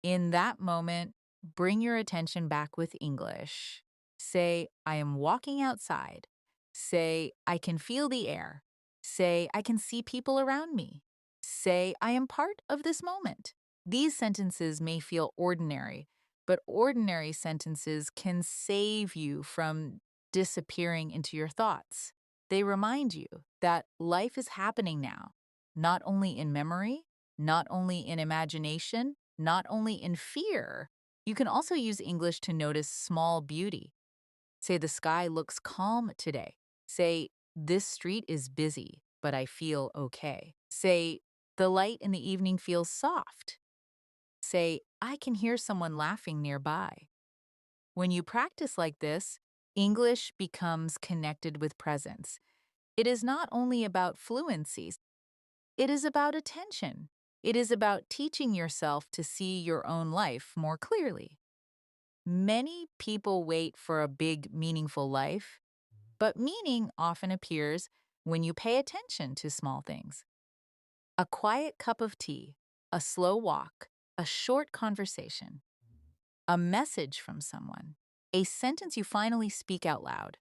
In that moment, bring your attention back with English. Say, I am walking outside. Say, I can feel the air. Say, I can see people around me. Say, I am part of this moment. These sentences may feel ordinary, but ordinary sentences can save you from disappearing into your thoughts. They remind you that life is happening now, not only in memory, not only in imagination, not only in fear. You can also use English to notice small beauty. Say, the sky looks calm today. Say, this street is busy, but I feel okay. Say, the light in the evening feels soft. Say, I can hear someone laughing nearby. When you practice like this, English becomes connected with presence. It is not only about fluency, it is about attention. It is about teaching yourself to see your own life more clearly. Many people wait for a big, meaningful life, but meaning often appears when you pay attention to small things. A quiet cup of tea, a slow walk, a short conversation, a message from someone, a sentence you finally speak out loud.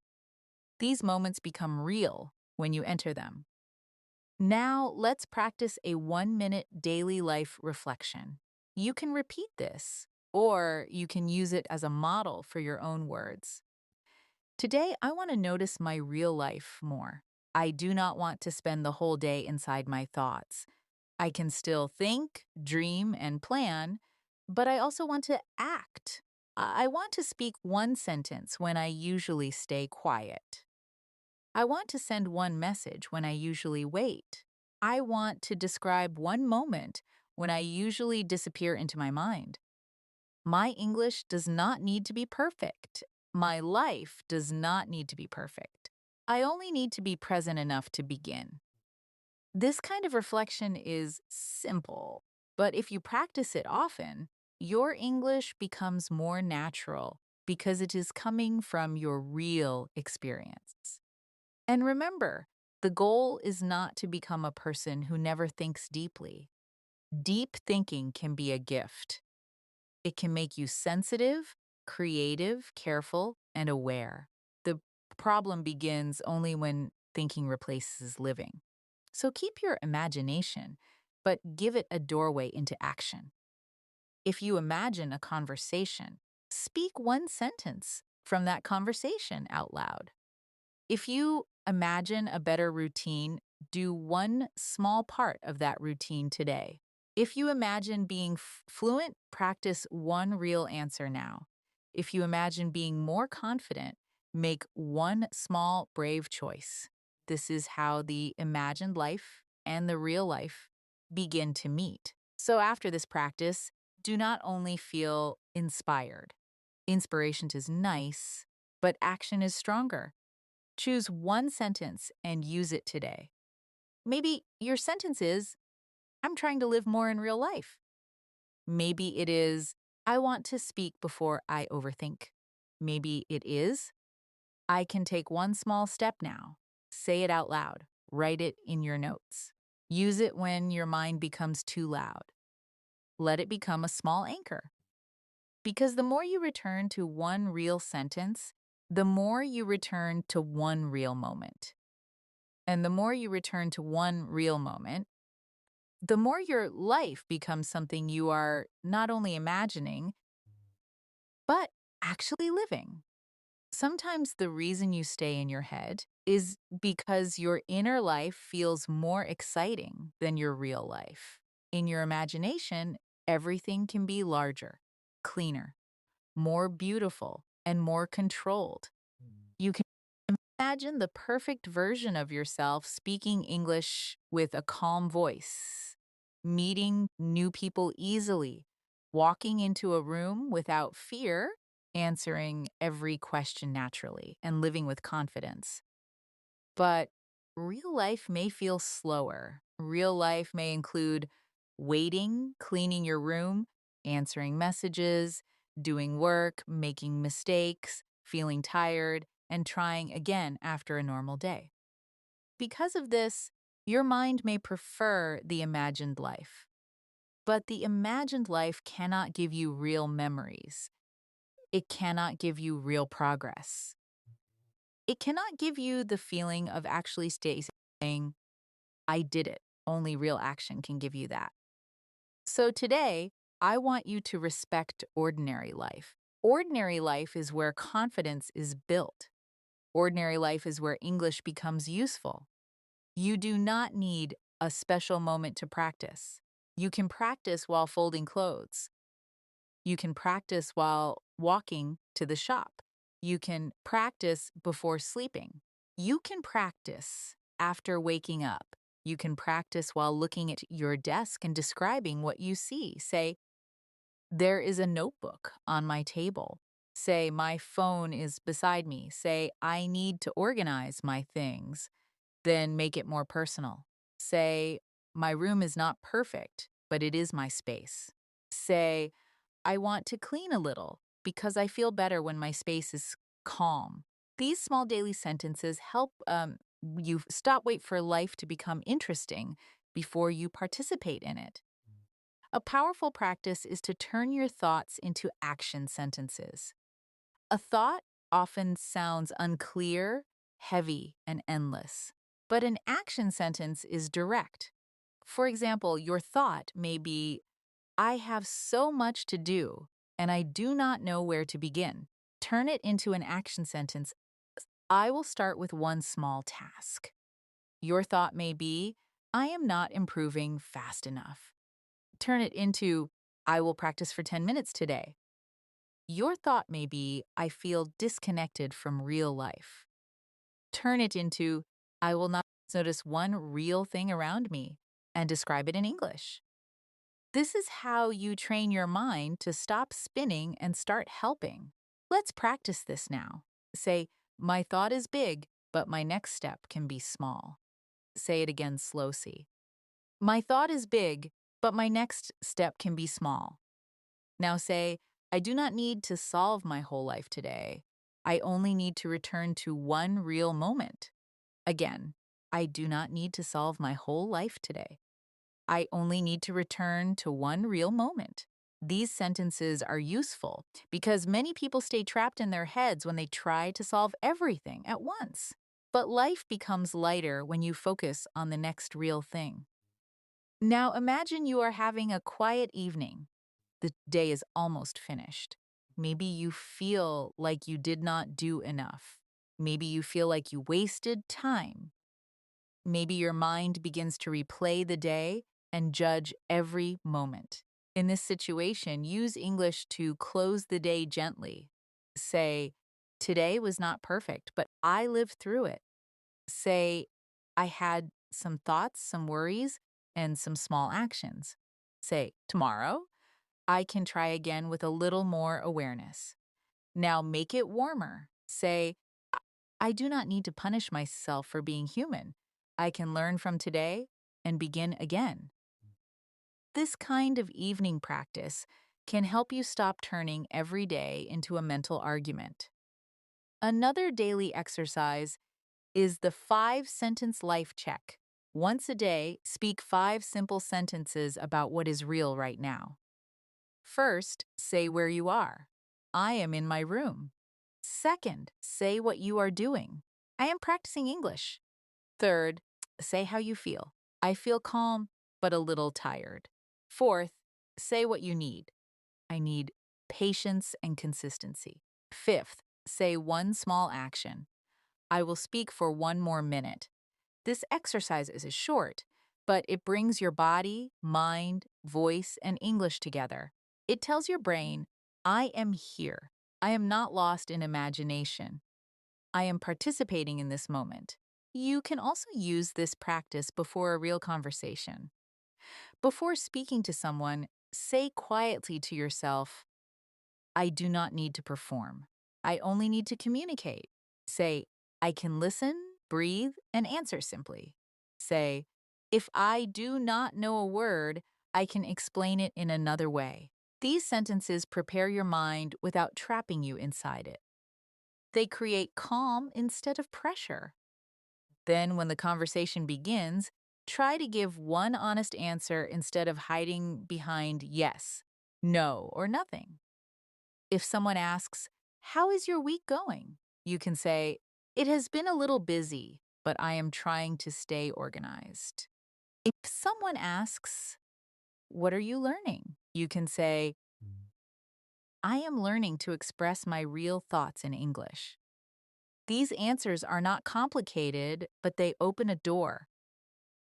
These moments become real when you enter them. Now, let's practice a 1 minute daily life reflection. You can repeat this, or you can use it as a model for your own words. Today, I want to notice my real life more. I do not want to spend the whole day inside my thoughts. I can still think, dream, and plan, but I also want to act. I want to speak one sentence when I usually stay quiet. I want to send one message when I usually wait. I want to describe one moment when I usually disappear into my mind. My English does not need to be perfect. My life does not need to be perfect. I only need to be present enough to begin. This kind of reflection is simple, but if you practice it often, your English becomes more natural because it is coming from your real experience. And remember, the goal is not to become a person who never thinks deeply. Deep thinking can be a gift. It can make you sensitive, creative, careful, and aware. The problem begins only when thinking replaces living. So keep your imagination, but give it a doorway into action. If you imagine a conversation, speak one sentence from that conversation out loud. If you imagine a better routine, do one small part of that routine today. If you imagine being fluent, practice one real answer now. If you imagine being more confident, make one small, brave choice. This is how the imagined life and the real life begin to meet. So after this practice, do not only feel inspired. Inspiration is nice, but action is stronger. Choose one sentence and use it today. Maybe your sentence is, I'm trying to live more in real life. Maybe it is, I want to speak before I overthink. Maybe it is, I can take one small step now. Say it out loud. Write it in your notes. Use it when your mind becomes too loud. Let it become a small anchor. Because the more you return to one real sentence, the more you return to one real moment. And the more you return to one real moment, the more your life becomes something you are not only imagining, but actually living. Sometimes the reason you stay in your head is because your inner life feels more exciting than your real life. In your imagination, everything can be larger, cleaner, more beautiful, and more controlled. You can imagine the perfect version of yourself speaking English with a calm voice, meeting new people easily, walking into a room without fear, answering every question naturally, and living with confidence. But real life may feel slower. Real life may include waiting, cleaning your room, answering messages, doing work, making mistakes, feeling tired, and trying again after a normal day. Because of this, your mind may prefer the imagined life. But the imagined life cannot give you real memories. It cannot give you real progress. It cannot give you the feeling of actually saying, I did it. Only real action can give you that. So today, I want you to respect ordinary life. Ordinary life is where confidence is built. Ordinary life is where English becomes useful. You do not need a special moment to practice. You can practice while folding clothes. You can practice while walking to the shop. You can practice before sleeping. You can practice after waking up. You can practice while looking at your desk and describing what you see. Say, there is a notebook on my table. Say, my phone is beside me. Say, I need to organize my things. Then make it more personal. Say, my room is not perfect. but it is my space. Say, I want to clean a little because I feel better when my space is calm. These small daily sentences help you wait for life to become interesting before you participate in it. A powerful practice is to turn your thoughts into action sentences. A thought often sounds unclear, heavy, and endless, but an action sentence is direct. For example, your thought may be, I have so much to do, and I do not know where to begin. Turn it into an action sentence. I will start with one small task. Your thought may be, I am not improving fast enough. Turn it into, I will practice for 10 minutes today. Your thought may be, I feel disconnected from real life. Turn it into, I will not notice one real thing around me and describe it in English. This is how you train your mind to stop spinning and start helping. Let's practice this now. Say, my thought is big, but my next step can be small. Say it again slowly. My thought is big, but my next step can be small. Now say, I do not need to solve my whole life today. I only need to return to one real moment. Again, I do not need to solve my whole life today. I only need to return to one real moment. These sentences are useful because many people stay trapped in their heads when they try to solve everything at once. But life becomes lighter when you focus on the next real thing. Now imagine you are having a quiet evening. The day is almost finished. Maybe you feel like you did not do enough. Maybe you feel like you wasted time. Maybe your mind begins to replay the day and judge every moment. In this situation, use English to close the day gently. Say, today was not perfect, but I lived through it. Say, I had some thoughts, some worries, and some small actions. Say, tomorrow, I can try again with a little more awareness. Now make it warmer. Say, I do not need to punish myself for being human. I can learn from today and begin again. This kind of evening practice can help you stop turning every day into a mental argument. Another daily exercise is the 5-sentence life check. Once a day, speak 5 simple sentences about what is real right now. First, say where you are. I am in my room. Second, say what you are doing. I am practicing English. Third, say how you feel. I feel calm, but a little tired. Fourth, say what you need. I need patience and consistency. Fifth, say one small action. I will speak for one more minute. This exercise is short, but it brings your body, mind, voice, and English together. It tells your brain, I am here. I am not lost in imagination. I am participating in this moment. You can also use this practice before a real conversation. Before speaking to someone, say quietly to yourself, I do not need to perform. I only need to communicate. Say, I can listen, breathe, and answer simply. Say, if I do not know a word, I can explain it in another way. These sentences prepare your mind without trapping you inside it. They create calm instead of pressure. Then, when the conversation begins, try to give one honest answer instead of hiding behind yes, no, or nothing. If someone asks, how is your week going? You can say, it has been a little busy, but I am trying to stay organized. If someone asks, what are you learning? You can say, I am learning to express my real thoughts in English. These answers are not complicated, but they open a door.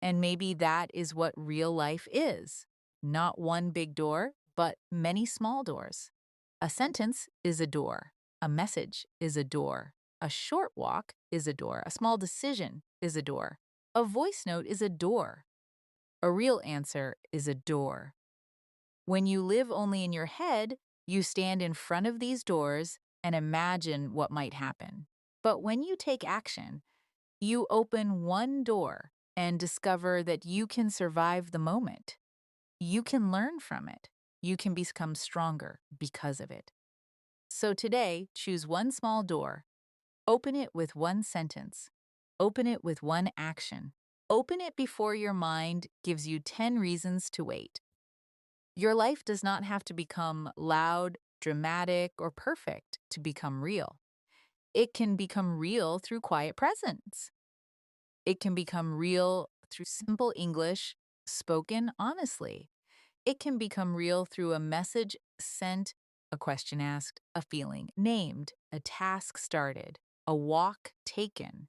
And maybe that is what real life is. Not one big door, but many small doors. A sentence is a door. A message is a door. A short walk is a door. A small decision is a door. A voice note is a door. A real answer is a door. When you live only in your head, you stand in front of these doors and imagine what might happen. But when you take action, you open one door and discover that you can survive the moment. You can learn from it. You can become stronger because of it. So today, choose one small door. Open it with one sentence. Open it with one action. Open it before your mind gives you 10 reasons to wait. Your life does not have to become loud, dramatic, or perfect to become real. It can become real through quiet presence. It can become real through simple English spoken honestly. It can become real through a message sent, a question asked, a feeling named, a task started, a walk taken,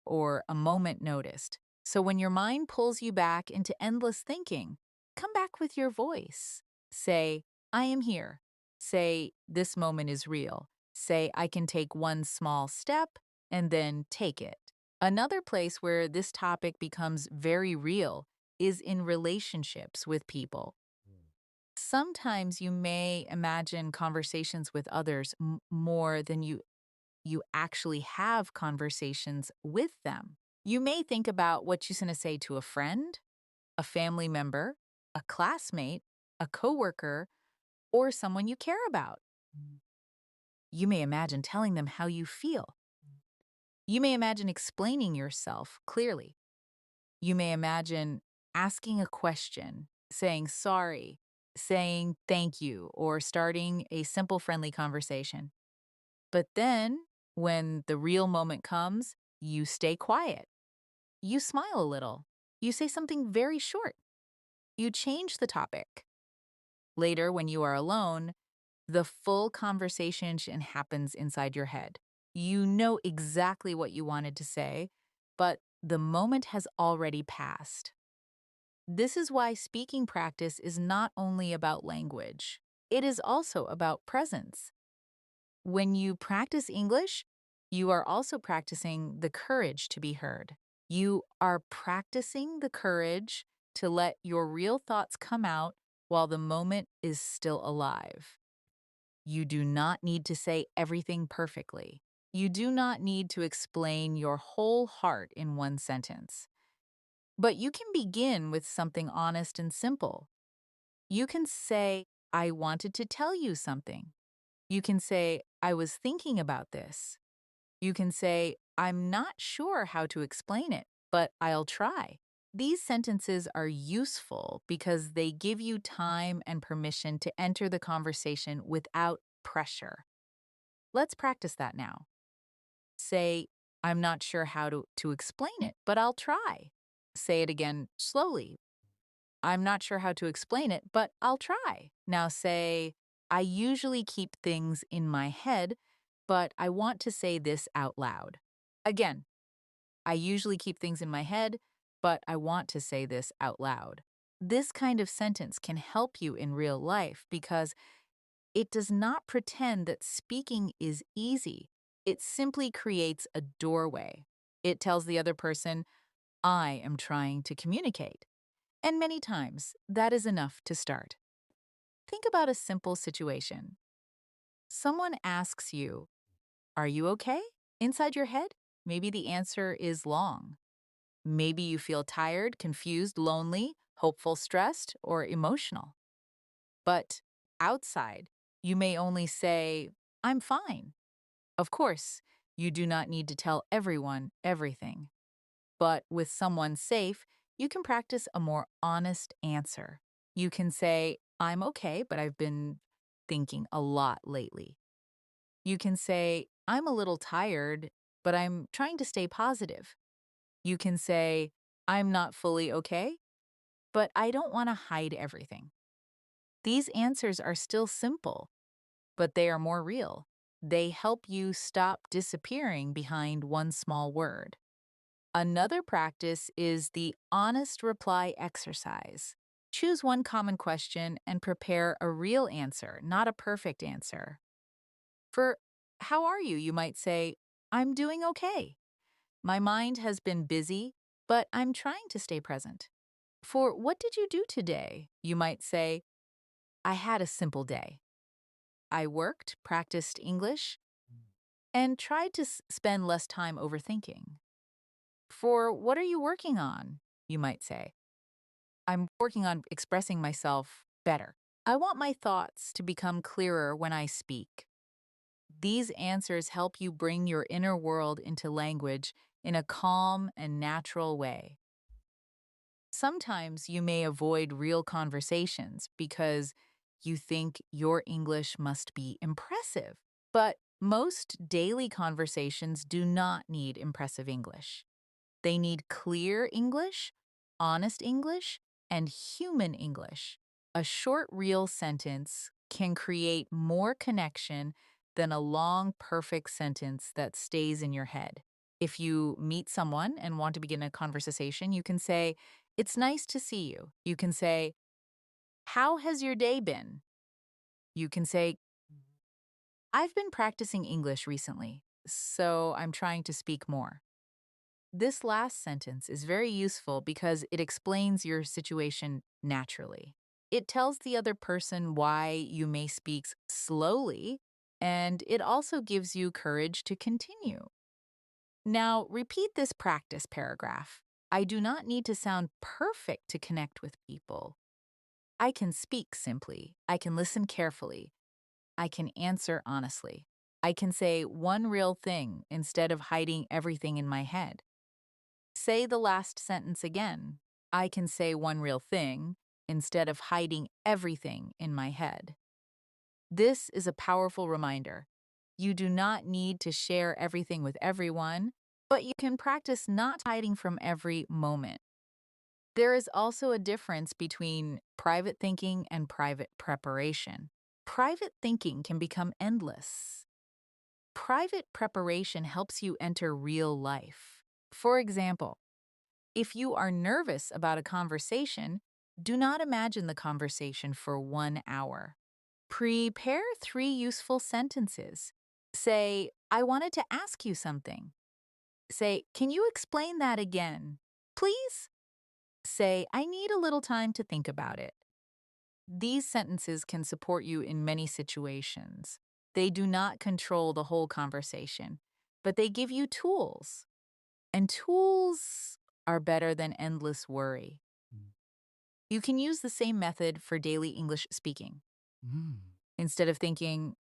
or a moment noticed. So when your mind pulls you back into endless thinking, come back with your voice. Say, I am here. Say, this moment is real. Say, I can take one small step and then take it. Another place where this topic becomes very real is in relationships with people. Sometimes you may imagine conversations with others more than you actually have conversations with them. You may think about what you're going to say to a friend, a family member, a classmate, a coworker, or someone you care about. You may imagine telling them how you feel. You may imagine explaining yourself clearly. You may imagine asking a question, saying sorry, saying thank you, or starting a simple friendly conversation. But then, when the real moment comes, you stay quiet. You smile a little. You say something very short. You change the topic. Later, when you are alone, the full conversation happens inside your head. You know exactly what you wanted to say, but the moment has already passed. This is why speaking practice is not only about language, it is also about presence. When you practice English, you are also practicing the courage to be heard. You are practicing the courage to let your real thoughts come out while the moment is still alive. You do not need to say everything perfectly. You do not need to explain your whole heart in one sentence. But you can begin with something honest and simple. You can say, I wanted to tell you something. You can say, I was thinking about this. You can say, I'm not sure how to explain it, but I'll try. These sentences are useful because they give you time and permission to enter the conversation without pressure. Let's practice that now. Say, I'm not sure how to explain it, but I'll try. Say it again slowly. I'm not sure how to explain it, but I'll try. Now say, I usually keep things in my head, but I want to say this out loud. Again, I usually keep things in my head, but I want to say this out loud. This kind of sentence can help you in real life because it does not pretend that speaking is easy. It simply creates a doorway. It tells the other person, I am trying to communicate. And many times, that is enough to start. Think about a simple situation. Someone asks you, are you okay? Inside your head, maybe the answer is long. Maybe you feel tired, confused, lonely, hopeful, stressed, or emotional. But outside, you may only say, I'm fine. Of course, you do not need to tell everyone everything. But with someone safe, you can practice a more honest answer. You can say, I'm okay, but I've been thinking a lot lately. You can say, I'm a little tired, but I'm trying to stay positive. You can say, I'm not fully okay, but I don't want to hide everything. These answers are still simple, but they are more real. They help you stop disappearing behind one small word. Another practice is the honest reply exercise. Choose one common question and prepare a real answer, not a perfect answer. For how are you? You might say, I'm doing okay. My mind has been busy, but I'm trying to stay present. For what did you do today? You might say, I had a simple day. I worked, practiced English, and tried to spend less time overthinking. For what are you working on? You might say, I'm working on expressing myself better. I want my thoughts to become clearer when I speak. These answers help you bring your inner world into language in a calm and natural way. Sometimes you may avoid real conversations because you think your English must be impressive. But most daily conversations do not need impressive English. They need clear English, honest English, and human English. A short, real sentence can create more connection than a long, perfect sentence that stays in your head. If you meet someone and want to begin a conversation, you can say, "It's nice to see you." You can say, "How has your day been?" You can say, "I've been practicing English recently, so I'm trying to speak more." This last sentence is very useful because it explains your situation naturally. It tells the other person why you may speak slowly, and it also gives you courage to continue. Now, repeat this practice paragraph. I do not need to sound perfect to connect with people. I can speak simply. I can listen carefully. I can answer honestly. I can say one real thing instead of hiding everything in my head. Say the last sentence again. I can say one real thing instead of hiding everything in my head. This is a powerful reminder. You do not need to share everything with everyone, but you can practice not hiding from every moment. There is also a difference between private thinking and private preparation. Private thinking can become endless. Private preparation helps you enter real life. For example, if you are nervous about a conversation, do not imagine the conversation for 1 hour. Prepare 3 useful sentences. Say, I wanted to ask you something. Say, can you explain that again? Please? Say, I need a little time to think about it. These sentences can support you in many situations. They do not control the whole conversation, but they give you tools. And tools are better than endless worry. Mm. You can use the same method for daily English speaking. Mm. Instead of thinking,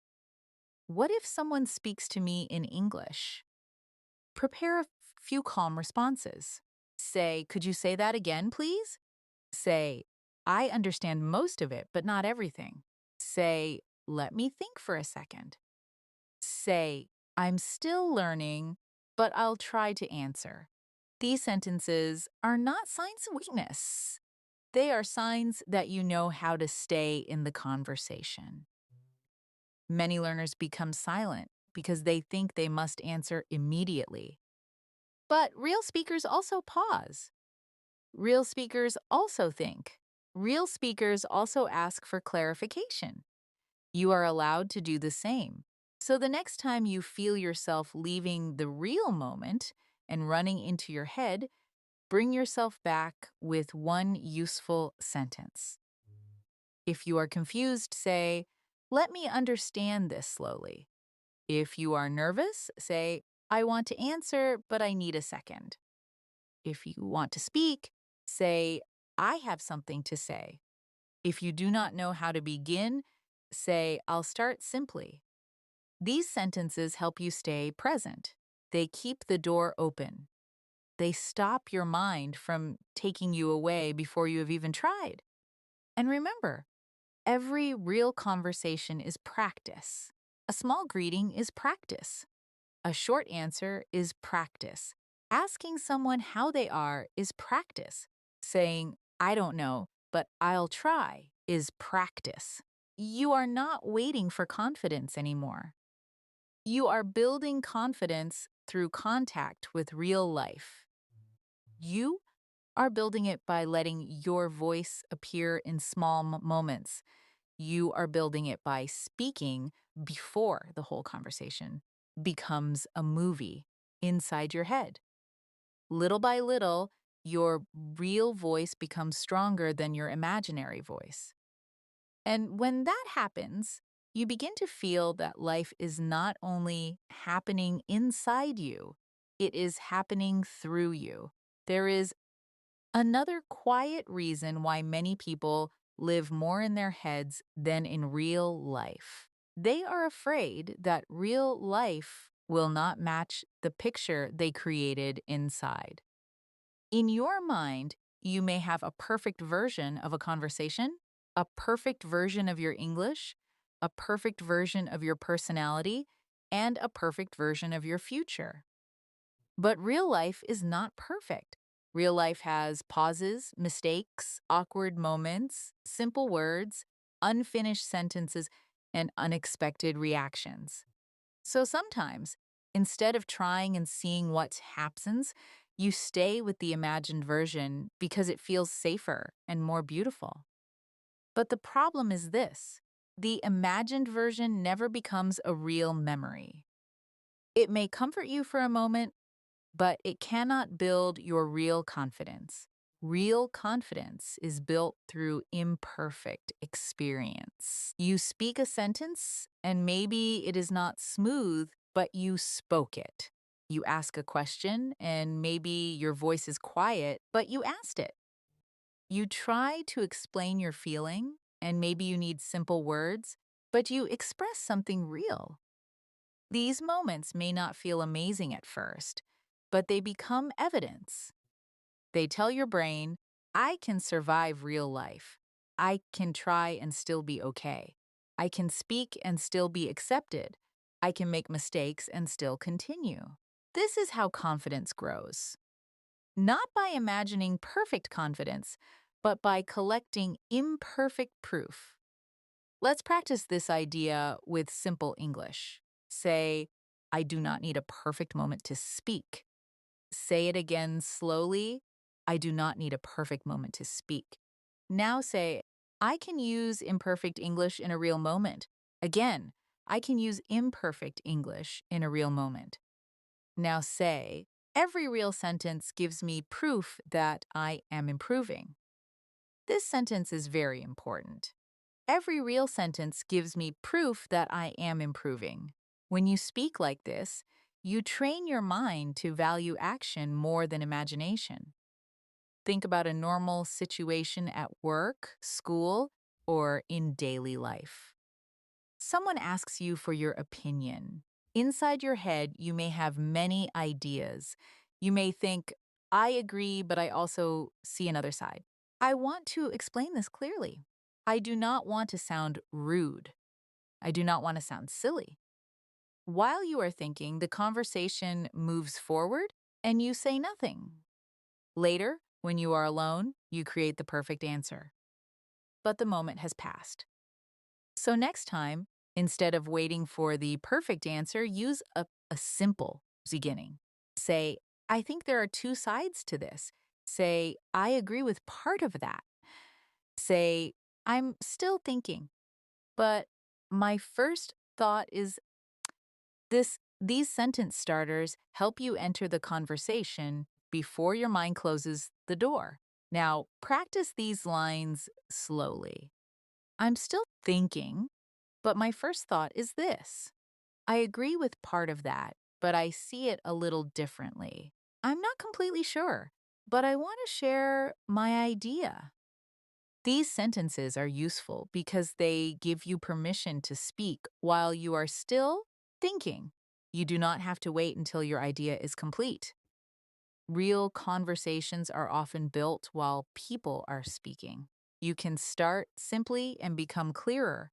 what if someone speaks to me in English? Prepare a few calm responses. Say, could you say that again, please? Say, I understand most of it, but not everything. Say, let me think for a second. Say, I'm still learning, but I'll try to answer. These sentences are not signs of weakness. They are signs that you know how to stay in the conversation. Many learners become silent because they think they must answer immediately. But real speakers also pause. Real speakers also think. Real speakers also ask for clarification. You are allowed to do the same. So the next time you feel yourself leaving the real moment and running into your head, bring yourself back with one useful sentence. If you are confused, say, let me understand this slowly. If you are nervous, say, I want to answer, but I need a second. If you want to speak, say, I have something to say. If you do not know how to begin, say, I'll start simply. These sentences help you stay present. They keep the door open. They stop your mind from taking you away before you have even tried. And remember, every real conversation is practice. A small greeting is practice. A short answer is practice. Asking someone how they are is practice. Saying, I don't know, but I'll try is practice. You are not waiting for confidence anymore. You are building confidence through contact with real life. You are building it by letting your voice appear in small moments. You are building it by speaking before the whole conversation becomes a movie inside your head. Little by little, your real voice becomes stronger than your imaginary voice. And when that happens, you begin to feel that life is not only happening inside you, it is happening through you. There is Another quiet reason why many people live more in their heads than in real life. They are afraid that real life will not match the picture they created inside. In your mind, you may have a perfect version of a conversation, a perfect version of your English, a perfect version of your personality, and a perfect version of your future. But real life is not perfect. Real life has pauses, mistakes, awkward moments, simple words, unfinished sentences, and unexpected reactions. So sometimes, instead of trying and seeing what happens, you stay with the imagined version because it feels safer and more beautiful. But the problem is this: the imagined version never becomes a real memory. It may comfort you for a moment, but it cannot build your real confidence. Real confidence is built through imperfect experience. You speak a sentence, and maybe it is not smooth, but you spoke it. You ask a question, and maybe your voice is quiet, but you asked it. You try to explain your feeling, and maybe you need simple words, but you express something real. These moments may not feel amazing at first, but they become evidence. They tell your brain, I can survive real life. I can try and still be okay. I can speak and still be accepted. I can make mistakes and still continue. This is how confidence grows. Not by imagining perfect confidence, but by collecting imperfect proof. Let's practice this idea with simple English. Say, I do not need a perfect moment to speak. Say it again slowly. I do not need a perfect moment to speak. Now say, I can use imperfect English in a real moment. Again, I can use imperfect English in a real moment. Now say, every real sentence gives me proof that I am improving. This sentence is very important. Every real sentence gives me proof that I am improving. When you speak like this, you train your mind to value action more than imagination. Think about a normal situation at work, school, or in daily life. Someone asks you for your opinion. Inside your head, you may have many ideas. You may think, I agree, but I also see another side. I want to explain this clearly. I do not want to sound rude. I do not want to sound silly. While you are thinking, the conversation moves forward and you say nothing. Later, when you are alone, you create the perfect answer. But the moment has passed. So next time, instead of waiting for the perfect answer, use a simple beginning. Say, I think there are two sides to this. Say, I agree with part of that. Say, I'm still thinking, but my first thought is this. These sentence starters help you enter the conversation before your mind closes the door. Now, practice these lines slowly. I'm still thinking, but my first thought is this. I agree with part of that, but I see it a little differently. I'm not completely sure, but I want to share my idea. These sentences are useful because they give you permission to speak while you are still thinking. You do not have to wait until your idea is complete. Real conversations are often built while people are speaking. You can start simply and become clearer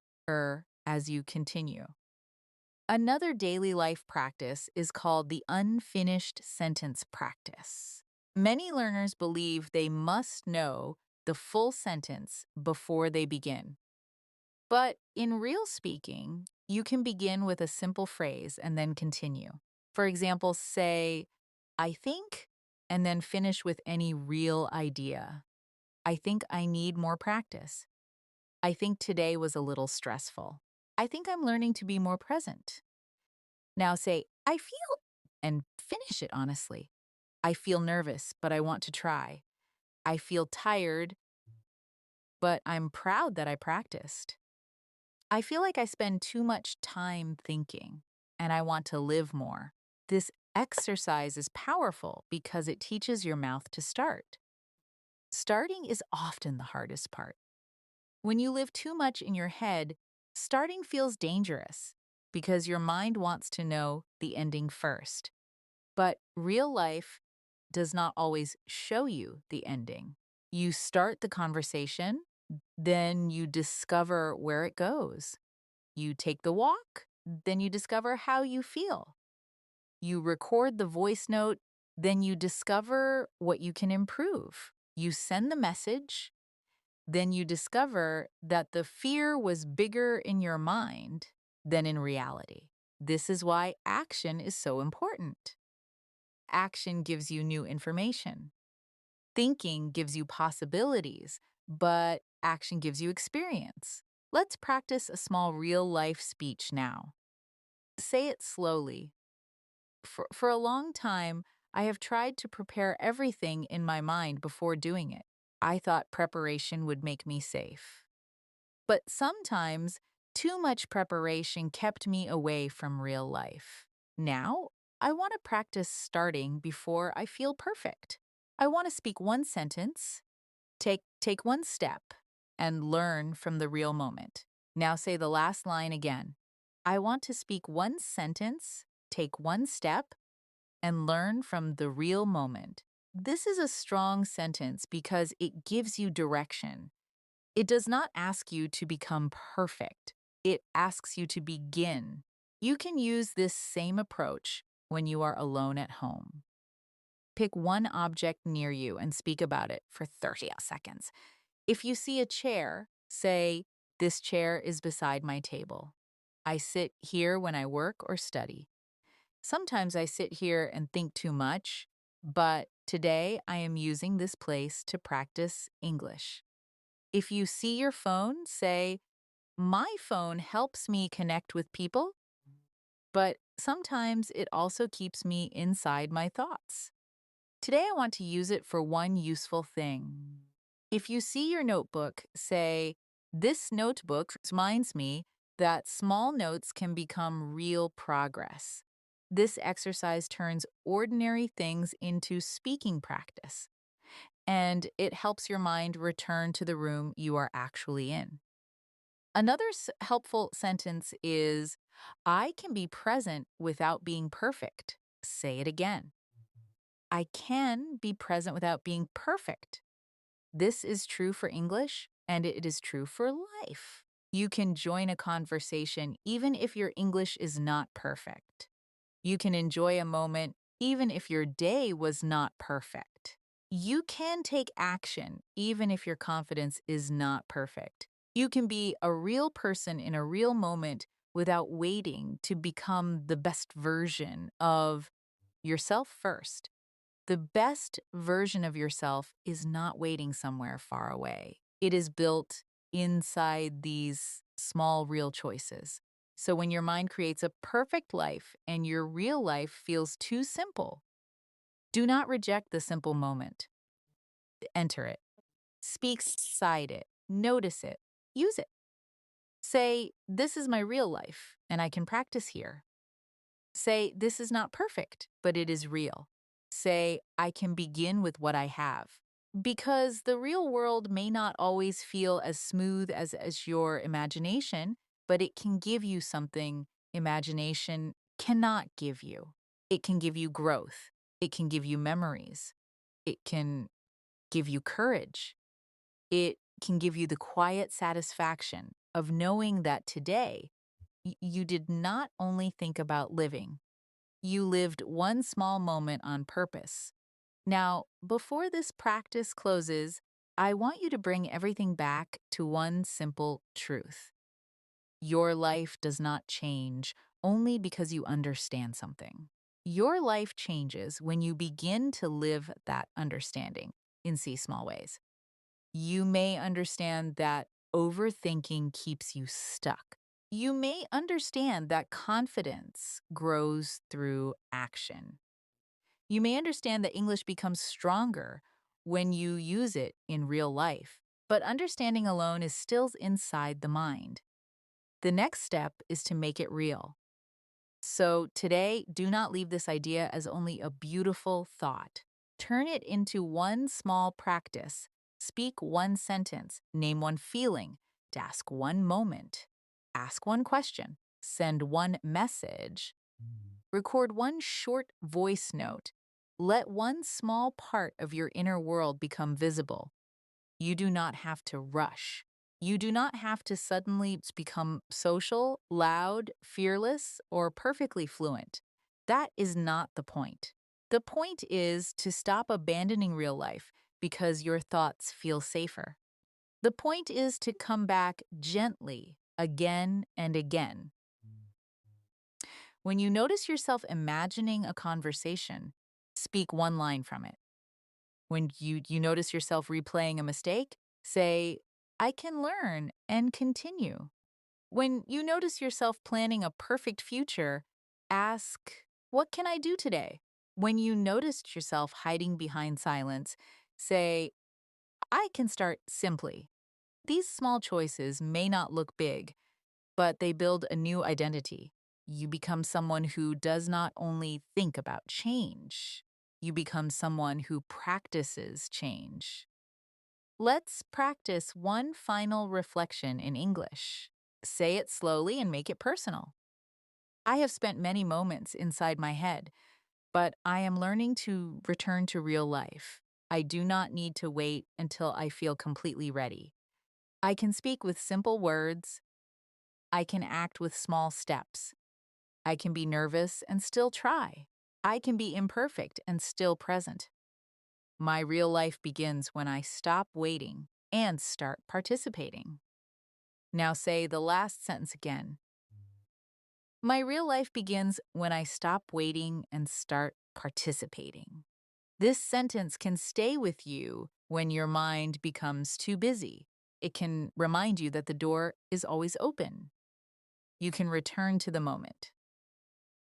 as you continue. Another daily life practice is called the unfinished sentence practice. Many learners believe they must know the full sentence before they begin. But in real speaking, you can begin with a simple phrase and then continue. For example, say, I think, and then finish with any real idea. I think I need more practice. I think today was a little stressful. I think I'm learning to be more present. Now say, I feel, and finish it honestly. I feel nervous, but I want to try. I feel tired, but I'm proud that I practiced. I feel like I spend too much time thinking, and I want to live more. This exercise is powerful because it teaches your mouth to start. Starting is often the hardest part. When you live too much in your head, starting feels dangerous because your mind wants to know the ending first. But real life does not always show you the ending. You start the conversation, then you discover where it goes. You take the walk, then you discover how you feel. You record the voice note, then you discover what you can improve. You send the message, then you discover that the fear was bigger in your mind than in reality. This is why action is so important. Action gives you new information. Thinking gives you possibilities, but action gives you experience. Let's practice a small real life speech now. Say it slowly. For a long time, I have tried to prepare everything in my mind before doing it. I thought preparation would make me safe. But sometimes, too much preparation kept me away from real life. Now, I want to practice starting before I feel perfect. I want to speak one sentence, take one step, and learn from the real moment. Now say the last line again. I want to speak one sentence, take one step, and learn from the real moment. This is a strong sentence because it gives you direction. It does not ask you to become perfect. It asks you to begin. You can use this same approach when you are alone at home. Pick one object near you and speak about it for 30 seconds. If you see a chair, say, "This chair is beside my table. I sit here when I work or study. Sometimes I sit here and think too much, but today I am using this place to practice English." If you see your phone, say, "My phone helps me connect with people, but sometimes it also keeps me inside my thoughts. Today I want to use it for one useful thing." If you see your notebook, say, "This notebook reminds me that small notes can become real progress." This exercise turns ordinary things into speaking practice, and it helps your mind return to the room you are actually in. Another helpful sentence is, "I can be present without being perfect." Say it again. I can be present without being perfect. This is true for English, and it is true for life. You can join a conversation even if your English is not perfect. You can enjoy a moment even if your day was not perfect. You can take action even if your confidence is not perfect. You can be a real person in a real moment without waiting to become the best version of yourself first. The best version of yourself is not waiting somewhere far away. It is built inside these small, real choices. So when your mind creates a perfect life and your real life feels too simple, do not reject the simple moment. Enter it. Speak beside it. Notice it. Use it. Say, "This is my real life, and I can practice here." Say, "This is not perfect, but it is real." Say, "I can begin with what I have." Because the real world may not always feel as smooth as your imagination, but it can give you something imagination cannot give you. It can give you growth. It can give you memories. It can give you courage. It can give you the quiet satisfaction of knowing that today you did not only think about living, you lived one small moment on purpose. Now, before this practice closes, I want you to bring everything back to one simple truth. Your life does not change only because you understand something. Your life changes when you begin to live that understanding in see small ways. You may understand that overthinking keeps you stuck. You may understand that confidence grows through action. You may understand that English becomes stronger when you use it in real life, but understanding alone is still inside the mind. The next step is to make it real. So today, do not leave this idea as only a beautiful thought. Turn it into one small practice Speak one sentence, name one feeling, ask one moment, ask one question, send one message, record one short voice note. Let one small part of your inner world become visible. You do not have to rush. You do not have to suddenly become social, loud, fearless, or perfectly fluent. That is not the point. The point is to stop abandoning real life because your thoughts feel safer. The point is to come back gently again and again. When you notice yourself imagining a conversation, speak one line from it. When you notice yourself replaying a mistake, say, I can learn and continue. When you notice yourself planning a perfect future, ask, what can I do today? When you noticed yourself hiding behind silence, say, I can start simply. These small choices may not look big, but they build a new identity. You become someone who does not only think about change, you become someone who practices change. Let's practice one final reflection in English. Say it slowly and make it personal. I have spent many moments inside my head, but I am learning to return to real life. I do not need to wait until I feel completely ready. I can speak with simple words. I can act with small steps. I can be nervous and still try. I can be imperfect and still present. My real life begins when I stop waiting and start participating. Now say the last sentence again. My real life begins when I stop waiting and start participating. This sentence can stay with you when your mind becomes too busy. It can remind you that the door is always open. You can return to the moment.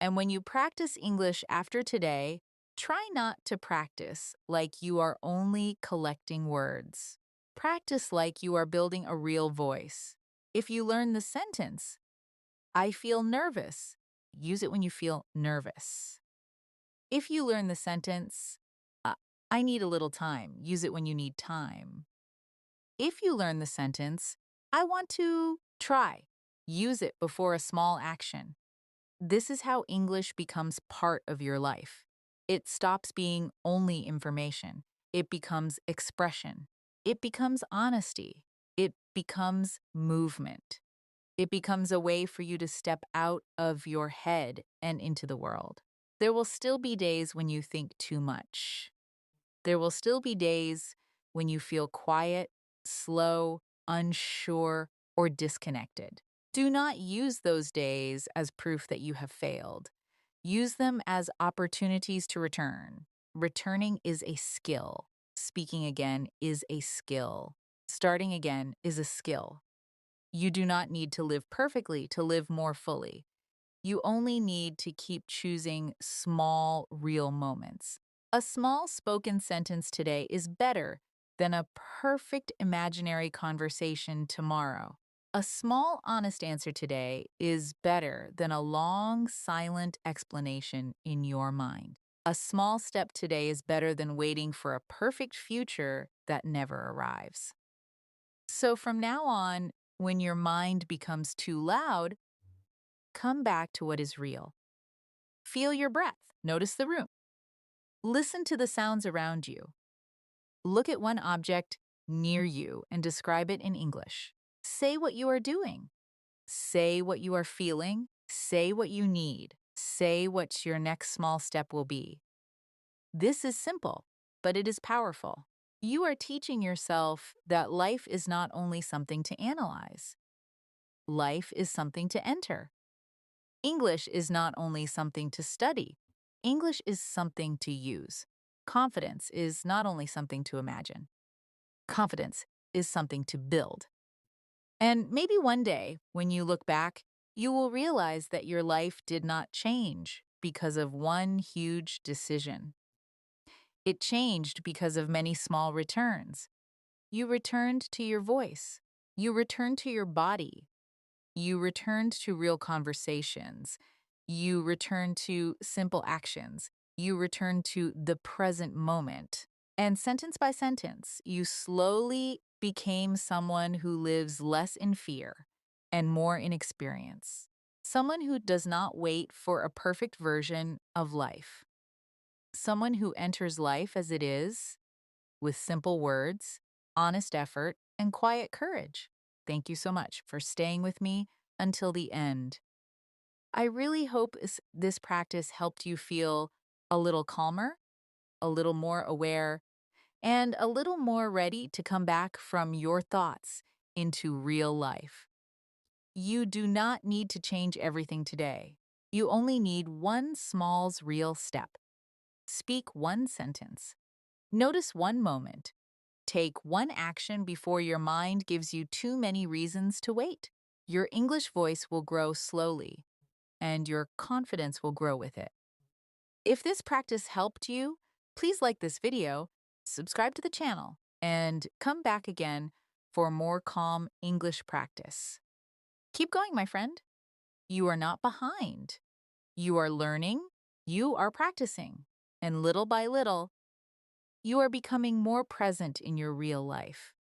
And when you practice English after today, try not to practice like you are only collecting words. Practice like you are building a real voice. If you learn the sentence, I feel nervous, use it when you feel nervous. If you learn the sentence, "Uh, I need a little time, use it when you need time. If you learn the sentence, I want to try, use it before a small action. This is how English becomes part of your life. It stops being only information. It becomes expression. It becomes honesty. It becomes movement. It becomes a way for you to step out of your head and into the world. There will still be days when you think too much. There will still be days when you feel quiet, slow, unsure, or disconnected. Do not use those days as proof that you have failed. Use them as opportunities to return. Returning is a skill. Speaking again is a skill. Starting again is a skill. You do not need to live perfectly to live more fully. You only need to keep choosing small, real moments. A small spoken sentence today is better than a perfect imaginary conversation tomorrow. A small, honest answer today is better than a long, silent explanation in your mind. A small step today is better than waiting for a perfect future that never arrives. So from now on, when your mind becomes too loud, come back to what is real. Feel your breath. Notice the room. Listen to the sounds around you. Look at one object near you and describe it in English. Say what you are doing. Say what you are feeling. Say what you need. Say what your next small step will be. This is simple, but it is powerful. You are teaching yourself that life is not only something to analyze. Life is something to enter. English is not only something to study. English is something to use. Confidence is not only something to imagine. Confidence is something to build. And maybe one day, when you look back, you will realize that your life did not change because of one huge decision. It changed because of many small returns. You returned to your voice. You returned to your body. You returned to real conversations. You returned to simple actions. You returned to the present moment. And sentence by sentence, you slowly became someone who lives less in fear and more in experience. Someone who does not wait for a perfect version of life. Someone who enters life as it is, with simple words, honest effort, and quiet courage. Thank you so much for staying with me until the end. I really hope this practice helped you feel a little calmer, a little more aware, and a little more ready to come back from your thoughts into real life. You do not need to change everything today. You only need one small, real step. Speak one sentence. Notice one moment. Take one action before your mind gives you too many reasons to wait. Your English voice will grow slowly, and your confidence will grow with it. If this practice helped you, please like this video, subscribe to the channel, and come back again for more calm English practice. Keep going, my friend. You are not behind. You are learning, you are practicing, and little by little, you are becoming more present in your real life.